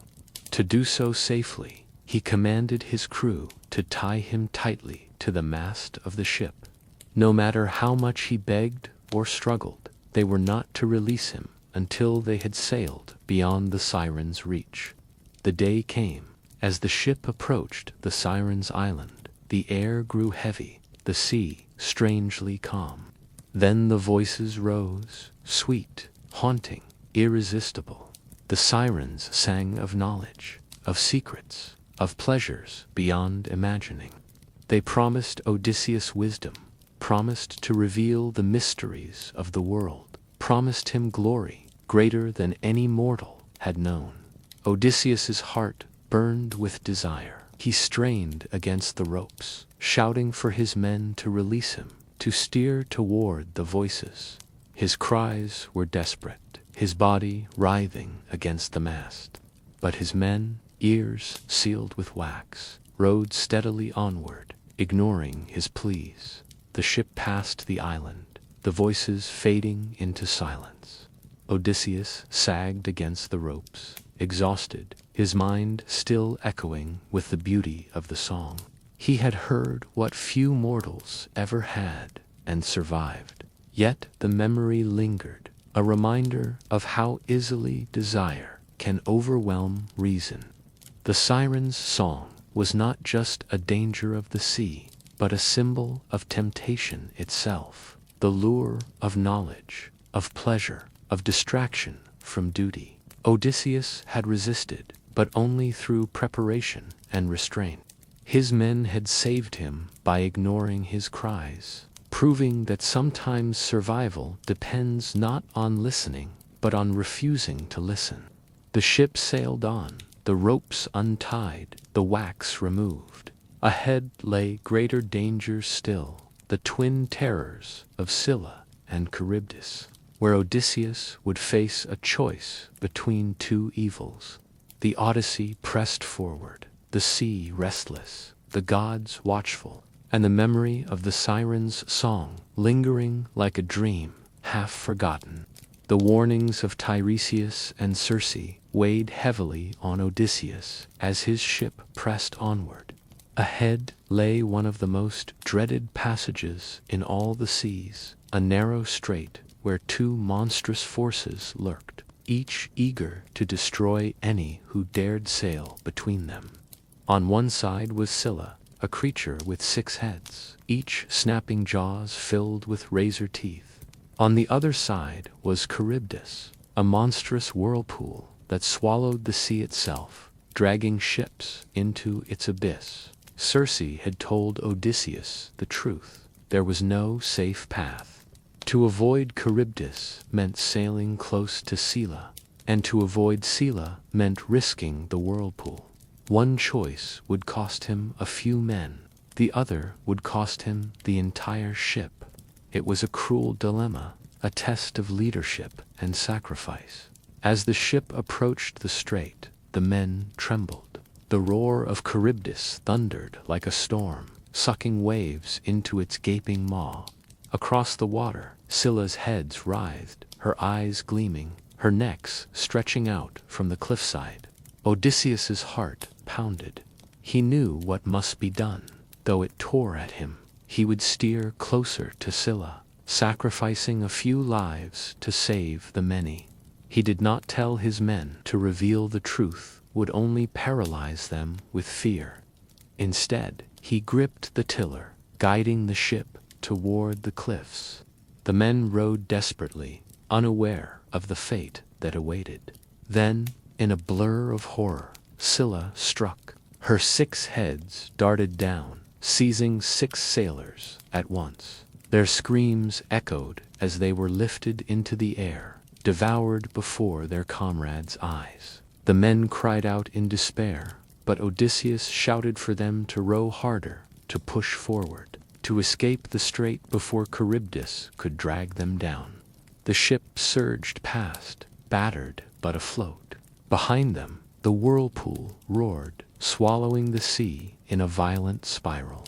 Speaker 1: To do so safely, he commanded his crew to tie him tightly to the mast of the ship. No matter how much he begged or struggled, they were not to release him until they had sailed beyond the sirens' reach. The day came. As the ship approached the sirens' island, the air grew heavy, the sea strangely calm. Then the voices rose, sweet, haunting, irresistible. The sirens sang of knowledge, of secrets, of pleasures beyond imagining. They promised Odysseus wisdom, promised to reveal the mysteries of the world, promised him glory greater than any mortal had known. Odysseus's heart burned with desire. He strained against the ropes, shouting for his men to release him, to steer toward the voices. His cries were desperate, his body writhing against the mast. But his men, ears sealed with wax, rowed steadily onward, ignoring his pleas. The ship passed the island, the voices fading into silence. Odysseus sagged against the ropes, exhausted, his mind still echoing with the beauty of the song. He had heard what few mortals ever had and survived. Yet the memory lingered, a reminder of how easily desire can overwhelm reason. The siren's song was not just a danger of the sea, but a symbol of temptation itself, the lure of knowledge, of pleasure, of distraction from duty. Odysseus had resisted, but only through preparation and restraint. His men had saved him by ignoring his cries, proving that sometimes survival depends not on listening, but on refusing to listen. The ship sailed on, the ropes untied, the wax removed. Ahead lay greater dangers still, the twin terrors of Scylla and Charybdis, where Odysseus would face a choice between two evils. The Odyssey pressed forward, the sea restless, the gods watchful, and the memory of the siren's song lingering like a dream, half forgotten. The warnings of Tiresias and Circe weighed heavily on Odysseus as his ship pressed onward. Ahead lay one of the most dreaded passages in all the seas, a narrow strait where two monstrous forces lurked, each eager to destroy any who dared sail between them. On one side was Scylla, a creature with 6 heads, each snapping jaws filled with razor teeth. On the other side was Charybdis, a monstrous whirlpool that swallowed the sea itself, dragging ships into its abyss. Circe had told Odysseus the truth. There was no safe path. To avoid Charybdis meant sailing close to Scylla, and to avoid Scylla meant risking the whirlpool. One choice would cost him a few men, the other would cost him the entire ship. It was a cruel dilemma, a test of leadership and sacrifice. As the ship approached the strait, the men trembled. The roar of Charybdis thundered like a storm, sucking waves into its gaping maw. Across the water, Scylla's heads writhed, her eyes gleaming, her necks stretching out from the cliffside. Odysseus's heart pounded. He knew what must be done. Though it tore at him, he would steer closer to Scylla, sacrificing a few lives to save the many. He did not tell his men to reveal the truth would only paralyze them with fear. Instead, he gripped the tiller, guiding the ship toward the cliffs. The men rowed desperately, unaware of the fate that awaited. Then, in a blur of horror, Scylla struck. Her 6 heads darted down, seizing 6 sailors at once. Their screams echoed as they were lifted into the air, devoured before their comrades' eyes. The men cried out in despair, but Odysseus shouted for them to row harder, to push forward, to escape the strait before Charybdis could drag them down. The ship surged past, battered but afloat. Behind them, the whirlpool roared, swallowing the sea in a violent spiral.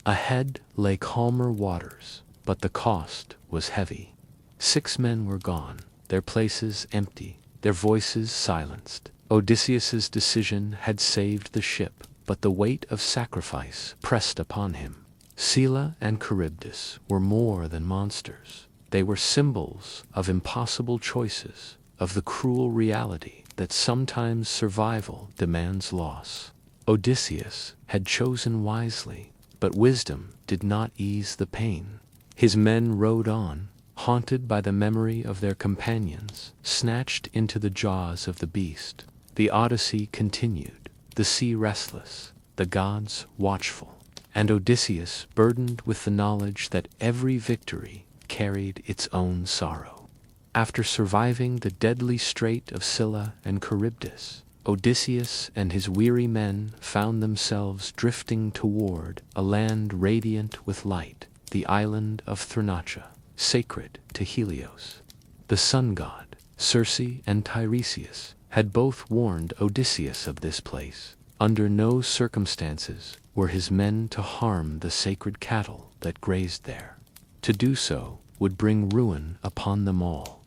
Speaker 1: Ahead lay calmer waters, but the cost was heavy. 6 men were gone, their places empty, their voices silenced. Odysseus's decision had saved the ship, but the weight of sacrifice pressed upon him. Scylla and Charybdis were more than monsters. They were symbols of impossible choices, of the cruel reality that sometimes survival demands loss. Odysseus had chosen wisely, but wisdom did not ease the pain. His men rowed on, haunted by the memory of their companions, snatched into the jaws of the beast. The Odyssey continued, the sea restless, the gods watchful, and Odysseus burdened with the knowledge that every victory carried its own sorrow. After surviving the deadly strait of Scylla and Charybdis, Odysseus and his weary men found themselves drifting toward a land radiant with light, the island of Thrinacia, sacred to Helios. The sun god, Circe and Tiresias, had both warned Odysseus of this place. Under no circumstances were his men to harm the sacred cattle that grazed there. To do so would bring ruin upon them all.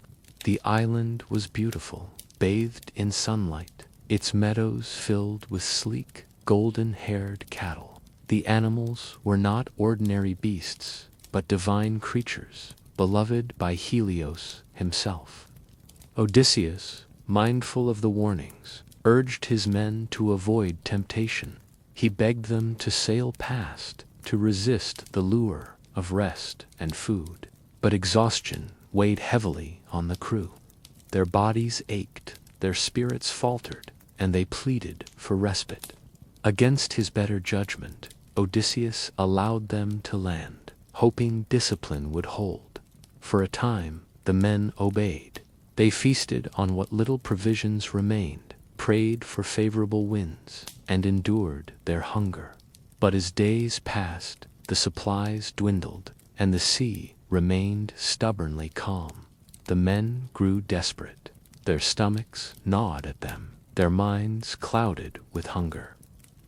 Speaker 1: The island was beautiful, bathed in sunlight, its meadows filled with sleek, golden-haired cattle. The animals were not ordinary beasts, but divine creatures, beloved by Helios himself. Odysseus, mindful of the warnings, urged his men to avoid temptation. He begged them to sail past, to resist the lure of rest and food. But exhaustion weighed heavily on the crew. Their bodies ached, their spirits faltered, and they pleaded for respite. Against his better judgment, Odysseus allowed them to land, hoping discipline would hold. For a time, the men obeyed. They feasted on what little provisions remained, prayed for favorable winds, and endured their hunger. But as days passed, the supplies dwindled, and the sea remained stubbornly calm. The men grew desperate. Their stomachs gnawed at them, their minds clouded with hunger.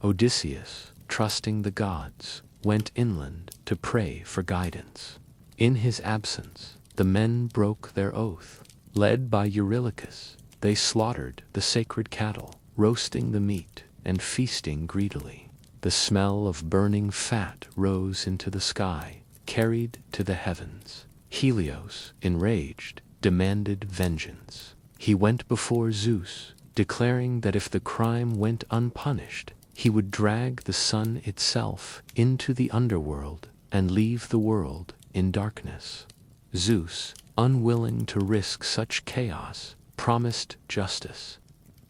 Speaker 1: Odysseus, trusting the gods, went inland to pray for guidance. In his absence, the men broke their oath. Led by Eurylochus, they slaughtered the sacred cattle, roasting the meat and feasting greedily. The smell of burning fat rose into the sky, carried to the heavens. Helios, enraged, demanded vengeance. He went before Zeus, declaring that if the crime went unpunished, he would drag the sun itself into the underworld and leave the world in darkness. Zeus, unwilling to risk such chaos, promised justice.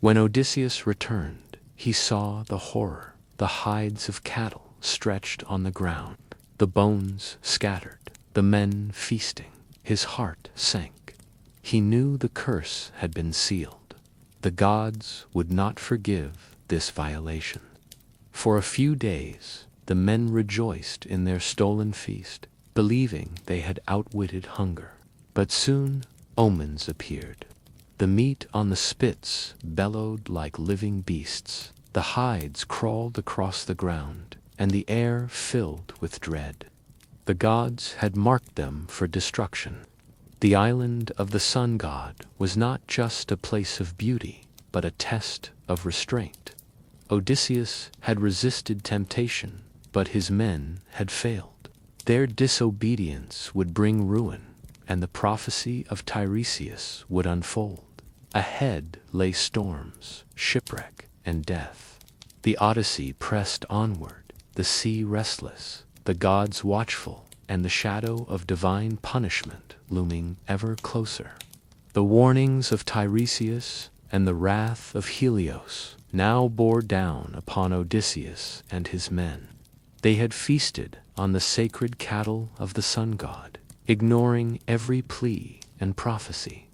Speaker 1: When Odysseus returned, he saw the horror, the hides of cattle stretched on the ground, the bones scattered, the men feasting. His heart sank. He knew the curse had been sealed. The gods would not forgive this violation. For a few days, the men rejoiced in their stolen feast, believing they had outwitted hunger. But soon omens appeared. The meat on the spits bellowed like living beasts. The hides crawled across the ground, and the air filled with dread. The gods had marked them for destruction. The island of the sun god was not just a place of beauty, but a test of restraint. Odysseus had resisted temptation, but his men had failed. Their disobedience would bring ruin, and the prophecy of Tiresias would unfold. Ahead lay storms, shipwreck, and death. The Odyssey pressed onward, the sea restless, the gods watchful, and the shadow of divine punishment looming ever closer. The warnings of Tiresias and the wrath of Helios now bore down upon Odysseus and his men. They had feasted on the sacred cattle of the sun god, ignoring every plea and prophecy.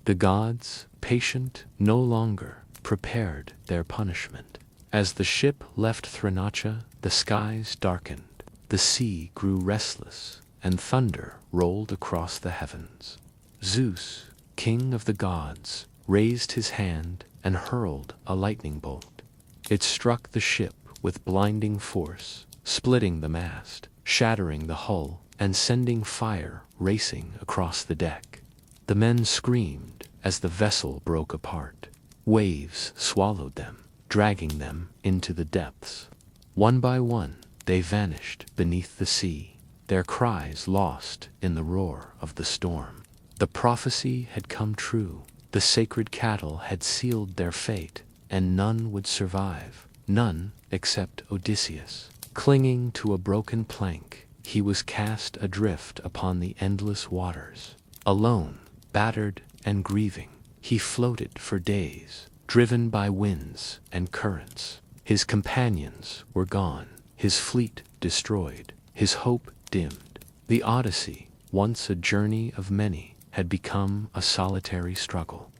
Speaker 1: The gods, patient no longer, prepared their punishment. As the ship left Thrinacia, the skies darkened, the sea grew restless, and thunder rolled across the heavens. Zeus, king of the gods, raised his hand and hurled a lightning bolt. It struck the ship with blinding force, splitting the mast, shattering the hull, and sending fire racing across the deck. The men screamed as the vessel broke apart. Waves swallowed them, dragging them into the depths. One by one, they vanished beneath the sea, their cries lost in the roar of the storm. The prophecy had come true. The sacred cattle had sealed their fate, and none would survive, none except Odysseus. Clinging to a broken plank, he was cast adrift upon the endless waters. Alone, battered and grieving, he floated for days, driven by winds and currents. His companions were gone, his fleet destroyed, his hope dimmed. The Odyssey, once a journey of many, had become a solitary struggle.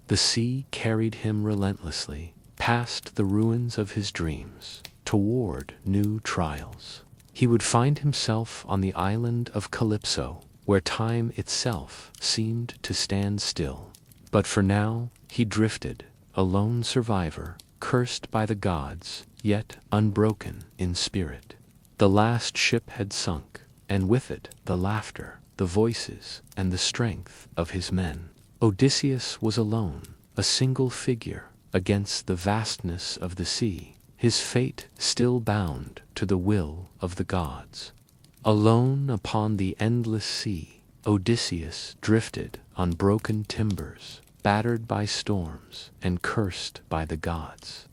Speaker 1: The sea carried him relentlessly, past the ruins of his dreams, toward new trials. He would find himself on the island of Calypso, where time itself seemed to stand still. But for now, he drifted, a lone survivor, cursed by the gods, yet unbroken in spirit. The last ship had sunk, and with it the laughter, the voices, and the strength of his men. Odysseus was alone, a single figure, against the vastness of the sea, his fate still bound to the will of the gods. Alone upon the endless sea, Odysseus drifted on broken timbers, battered by storms and cursed by the gods.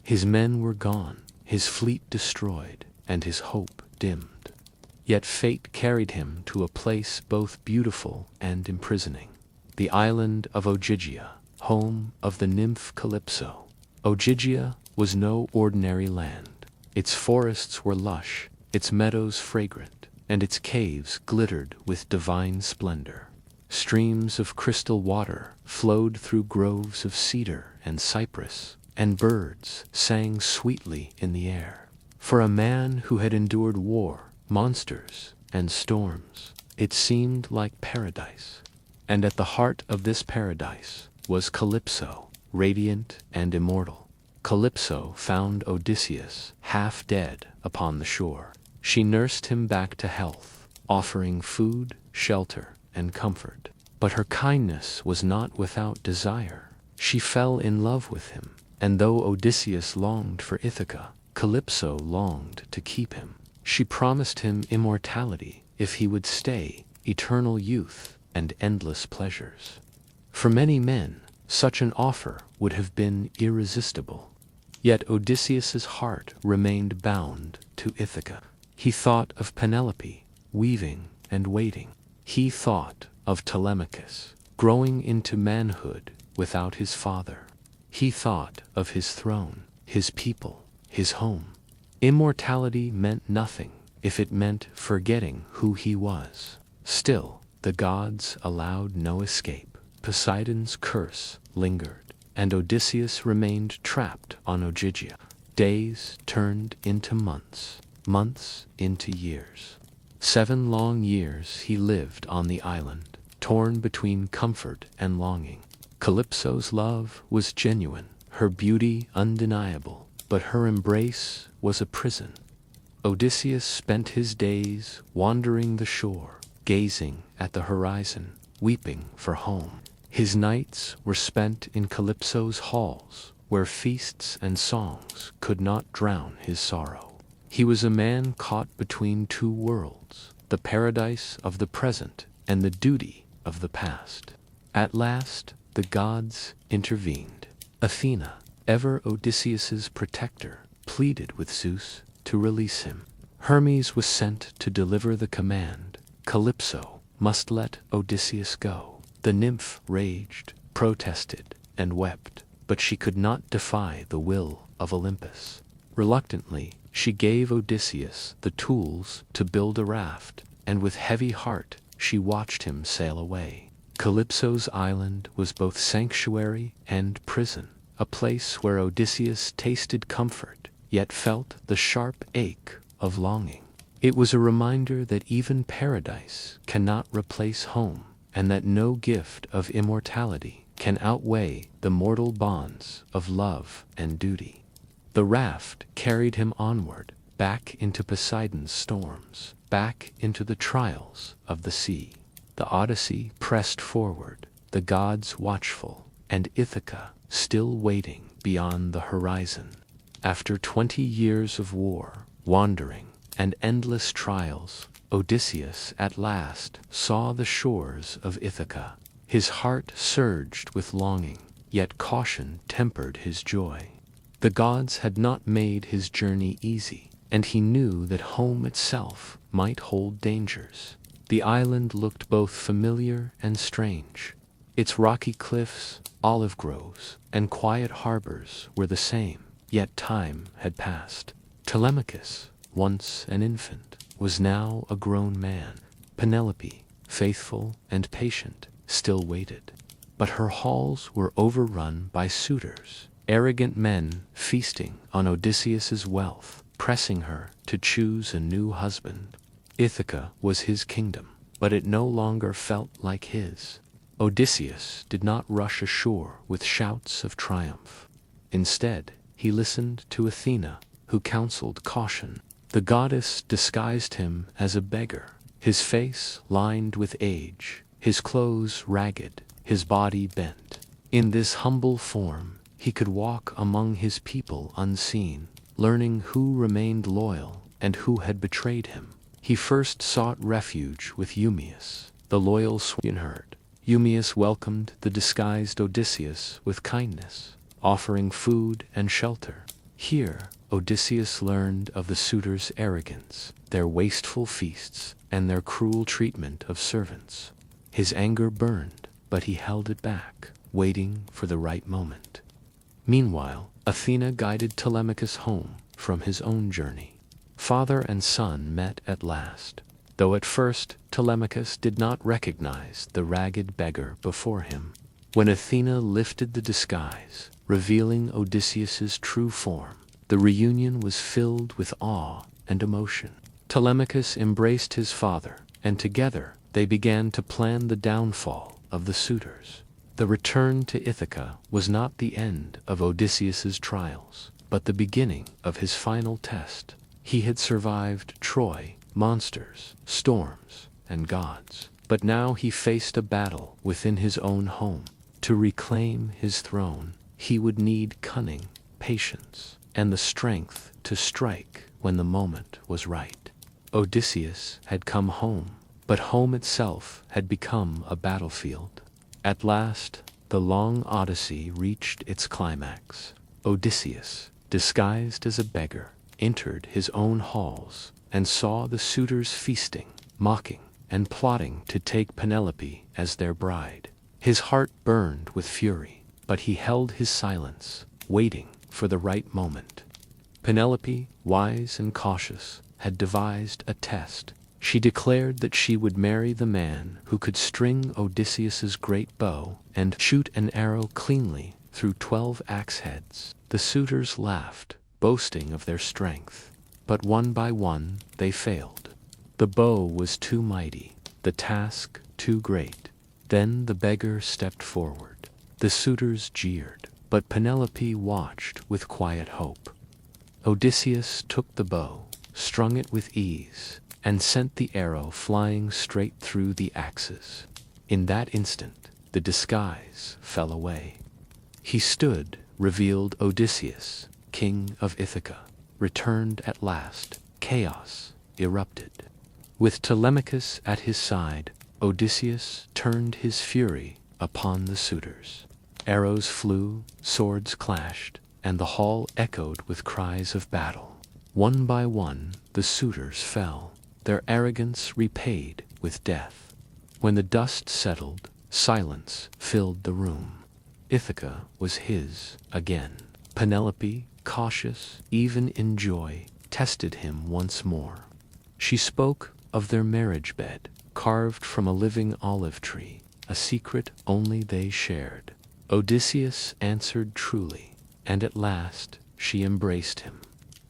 Speaker 1: His men were gone, his fleet destroyed, and his hope dimmed. Yet fate carried him to a place both beautiful and imprisoning, the island of Ogygia, home of the nymph Calypso. Ogygia was no ordinary land. Its forests were lush, its meadows fragrant, and its caves glittered with divine splendor. Streams of crystal water flowed through groves of cedar and cypress, and birds sang sweetly in the air. For a man who had endured war, monsters, and storms, it seemed like paradise. And at the heart of this paradise was Calypso, radiant and immortal. Calypso found Odysseus half dead upon the shore. She nursed him back to health, offering food, shelter, and comfort. But her kindness was not without desire. She fell in love with him, and though Odysseus longed for Ithaca, Calypso longed to keep him. She promised him immortality if he would stay, eternal youth, and endless pleasures. For many men, such an offer would have been irresistible. Yet Odysseus's heart remained bound to Ithaca. He thought of Penelope, weaving and waiting. He thought of Telemachus, growing into manhood without his father. He thought of his throne, his people, his home. Immortality meant nothing if it meant forgetting who he was. Still, the gods allowed no escape. Poseidon's curse lingered, and Odysseus remained trapped on Ogygia. Days turned into months, months into years. 7 long years he lived on the island, torn between comfort and longing. Calypso's love was genuine, her beauty undeniable, but her embrace was a prison. Odysseus spent his days wandering the shore, gazing at the horizon, weeping for home. His nights were spent in Calypso's halls, where feasts and songs could not drown his sorrow. He was a man caught between 2 worlds, the paradise of the present and the duty of the past. At last, the gods intervened. Athena, ever Odysseus's protector, pleaded with Zeus to release him. Hermes was sent to deliver the command. Calypso must let Odysseus go. The nymph raged, protested, and wept, but she could not defy the will of Olympus. Reluctantly, she gave Odysseus the tools to build a raft, and with heavy heart she watched him sail away. Calypso's island was both sanctuary and prison, a place where Odysseus tasted comfort, yet felt the sharp ache of longing. It was a reminder that even paradise cannot replace home, and that no gift of immortality can outweigh the mortal bonds of love and duty. The raft carried him onward, back into Poseidon's storms, back into the trials of the sea. The Odyssey pressed forward, the gods watchful, and Ithaca still waiting beyond the horizon. After 20 years of war, wandering, and endless trials, Odysseus at last saw the shores of Ithaca. His heart surged with longing, yet caution tempered his joy. The gods had not made his journey easy, and he knew that home itself might hold dangers. The island looked both familiar and strange. Its rocky cliffs, olive groves, and quiet harbors were the same, yet time had passed. Telemachus, once an infant, was now a grown man. Penelope, faithful and patient, still waited. But her halls were overrun by suitors, arrogant men feasting on Odysseus's wealth, pressing her to choose a new husband. Ithaca was his kingdom, but it no longer felt like his. Odysseus did not rush ashore with shouts of triumph. Instead, he listened to Athena, who counseled caution. The goddess disguised him as a beggar, his face lined with age, his clothes ragged, his body bent. In this humble form, he could walk among his people unseen, learning who remained loyal and who had betrayed him. He first sought refuge with Eumaeus, the loyal swineherd. Eumaeus welcomed the disguised Odysseus with kindness, offering food and shelter. Here, Odysseus learned of the suitors' arrogance, their wasteful feasts, and their cruel treatment of servants. His anger burned, but he held it back, waiting for the right moment. Meanwhile, Athena guided Telemachus home from his own journey. Father and son met at last, though at first Telemachus did not recognize the ragged beggar before him. When Athena lifted the disguise, revealing Odysseus's true form, the reunion was filled with awe and emotion. Telemachus embraced his father, and together they began to plan the downfall of the suitors. The return to Ithaca was not the end of Odysseus's trials, but the beginning of his final test. He had survived Troy, monsters, storms, and gods, but now he faced a battle within his own home. To reclaim his throne, he would need cunning, patience, and the strength to strike when the moment was right. Odysseus had come home, but home itself had become a battlefield. At last, the long Odyssey reached its climax. Odysseus, disguised as a beggar, entered his own halls and saw the suitors feasting, mocking, and plotting to take Penelope as their bride. His heart burned with fury, but he held his silence, waiting for the right moment. Penelope, wise and cautious, had devised a test. She declared that she would marry the man who could string Odysseus's great bow and shoot an arrow cleanly through 12 axe heads. The suitors laughed, boasting of their strength. But one by one they failed. The bow was too mighty, the task too great. Then the beggar stepped forward. The suitors jeered, but Penelope watched with quiet hope. Odysseus took the bow, strung it with ease, and sent the arrow flying straight through the axes. In that instant, the disguise fell away. He stood, revealed Odysseus, king of Ithaca, returned at last. Chaos erupted. With Telemachus at his side, Odysseus turned his fury upon the suitors. Arrows flew, swords clashed, and the hall echoed with cries of battle. One by one, the suitors fell, their arrogance repaid with death. When the dust settled, silence filled the room. Ithaca was his again. Penelope, cautious even in joy, tested him once more. She spoke of their marriage bed, carved from a living olive tree, a secret only they shared. Odysseus answered truly, and at last she embraced him.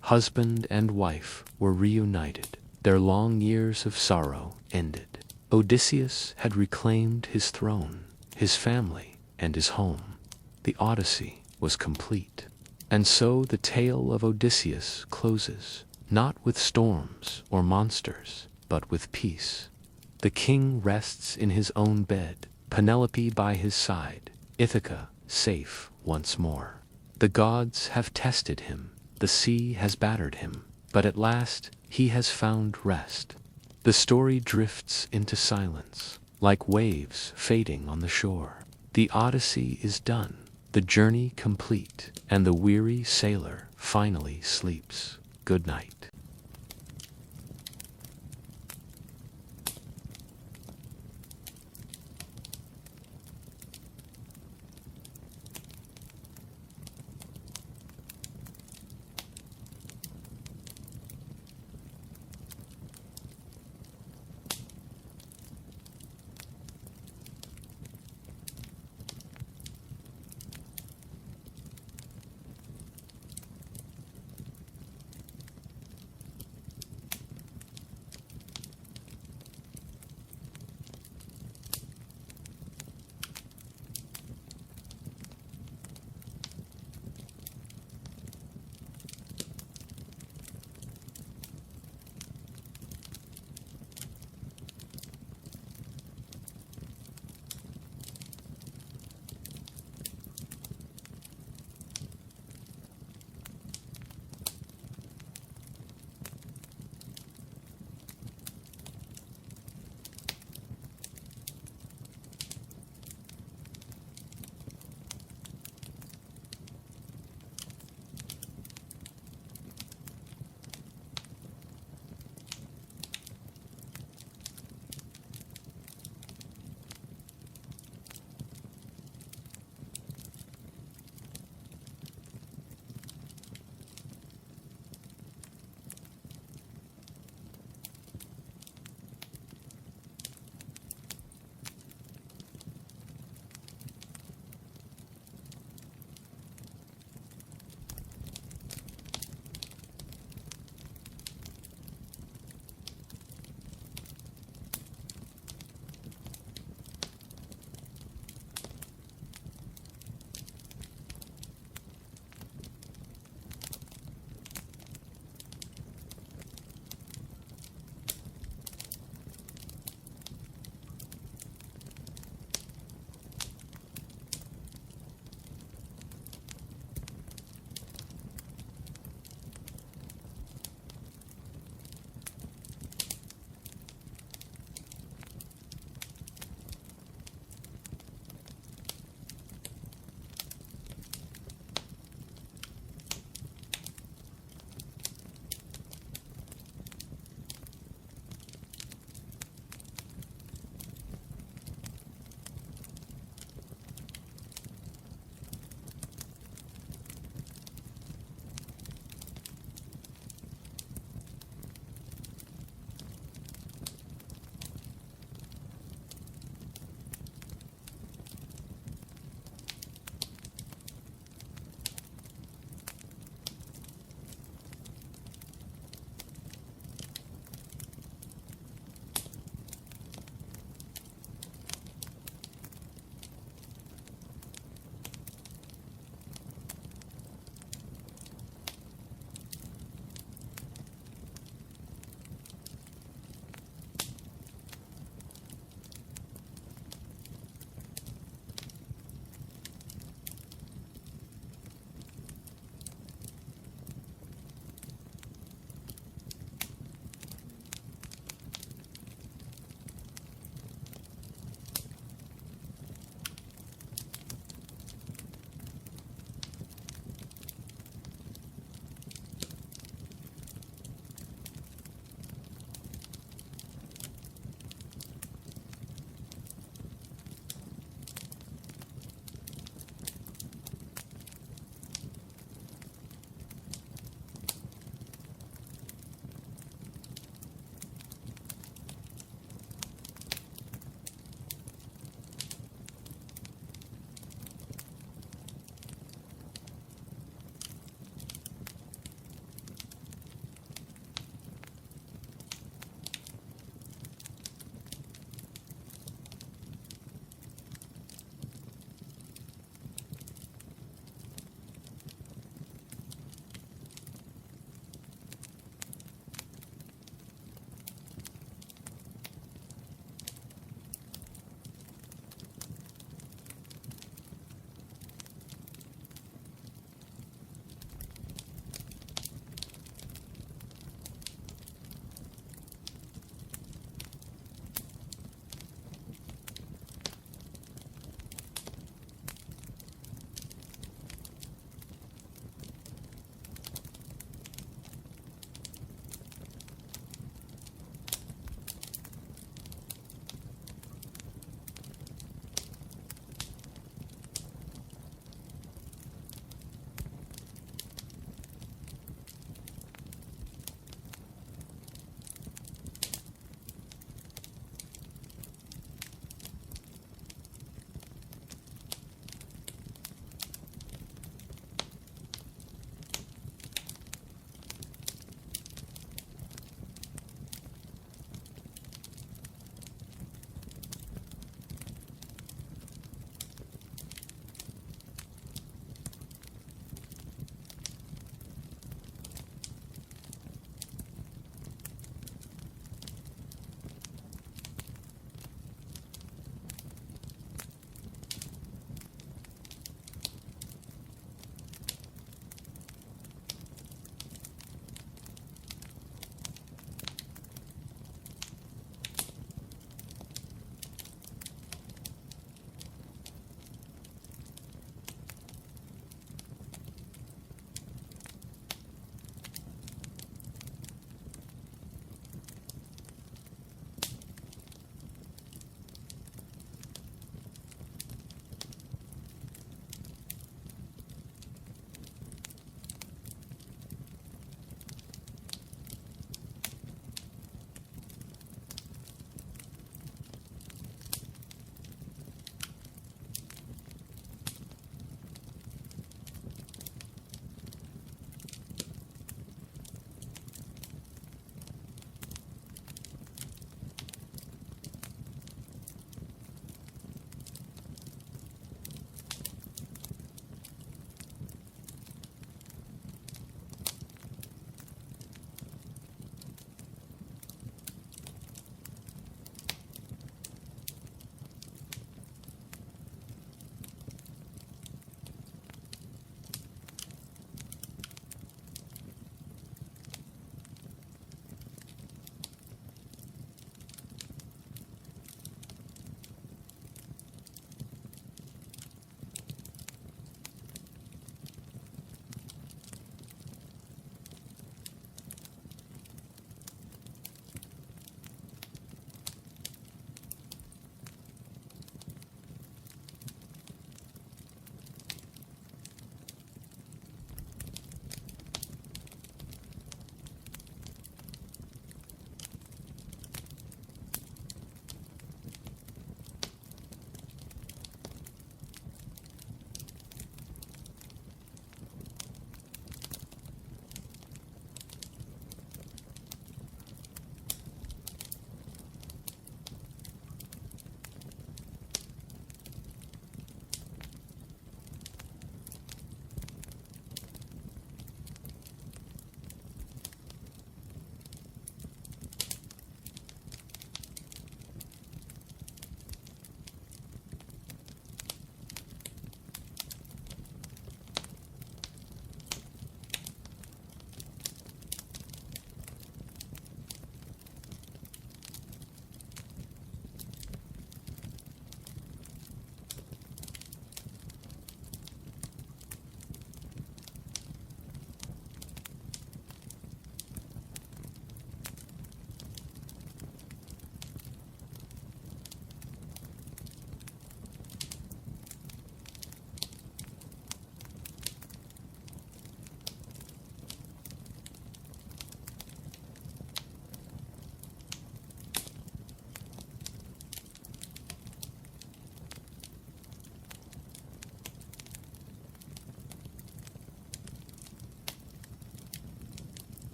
Speaker 1: Husband and wife were reunited, their long years of sorrow ended. Odysseus had reclaimed his throne, his family, and his home. The Odyssey was complete. And so the tale of Odysseus closes, not with storms or monsters, but with peace. The king rests in his own bed, Penelope by his side, Ithaca safe once more. The gods have tested him, the sea has battered him, but at last he has found rest. The story drifts into silence, like waves fading on the shore. The Odyssey is done, the journey complete, and the weary sailor finally sleeps. Good night.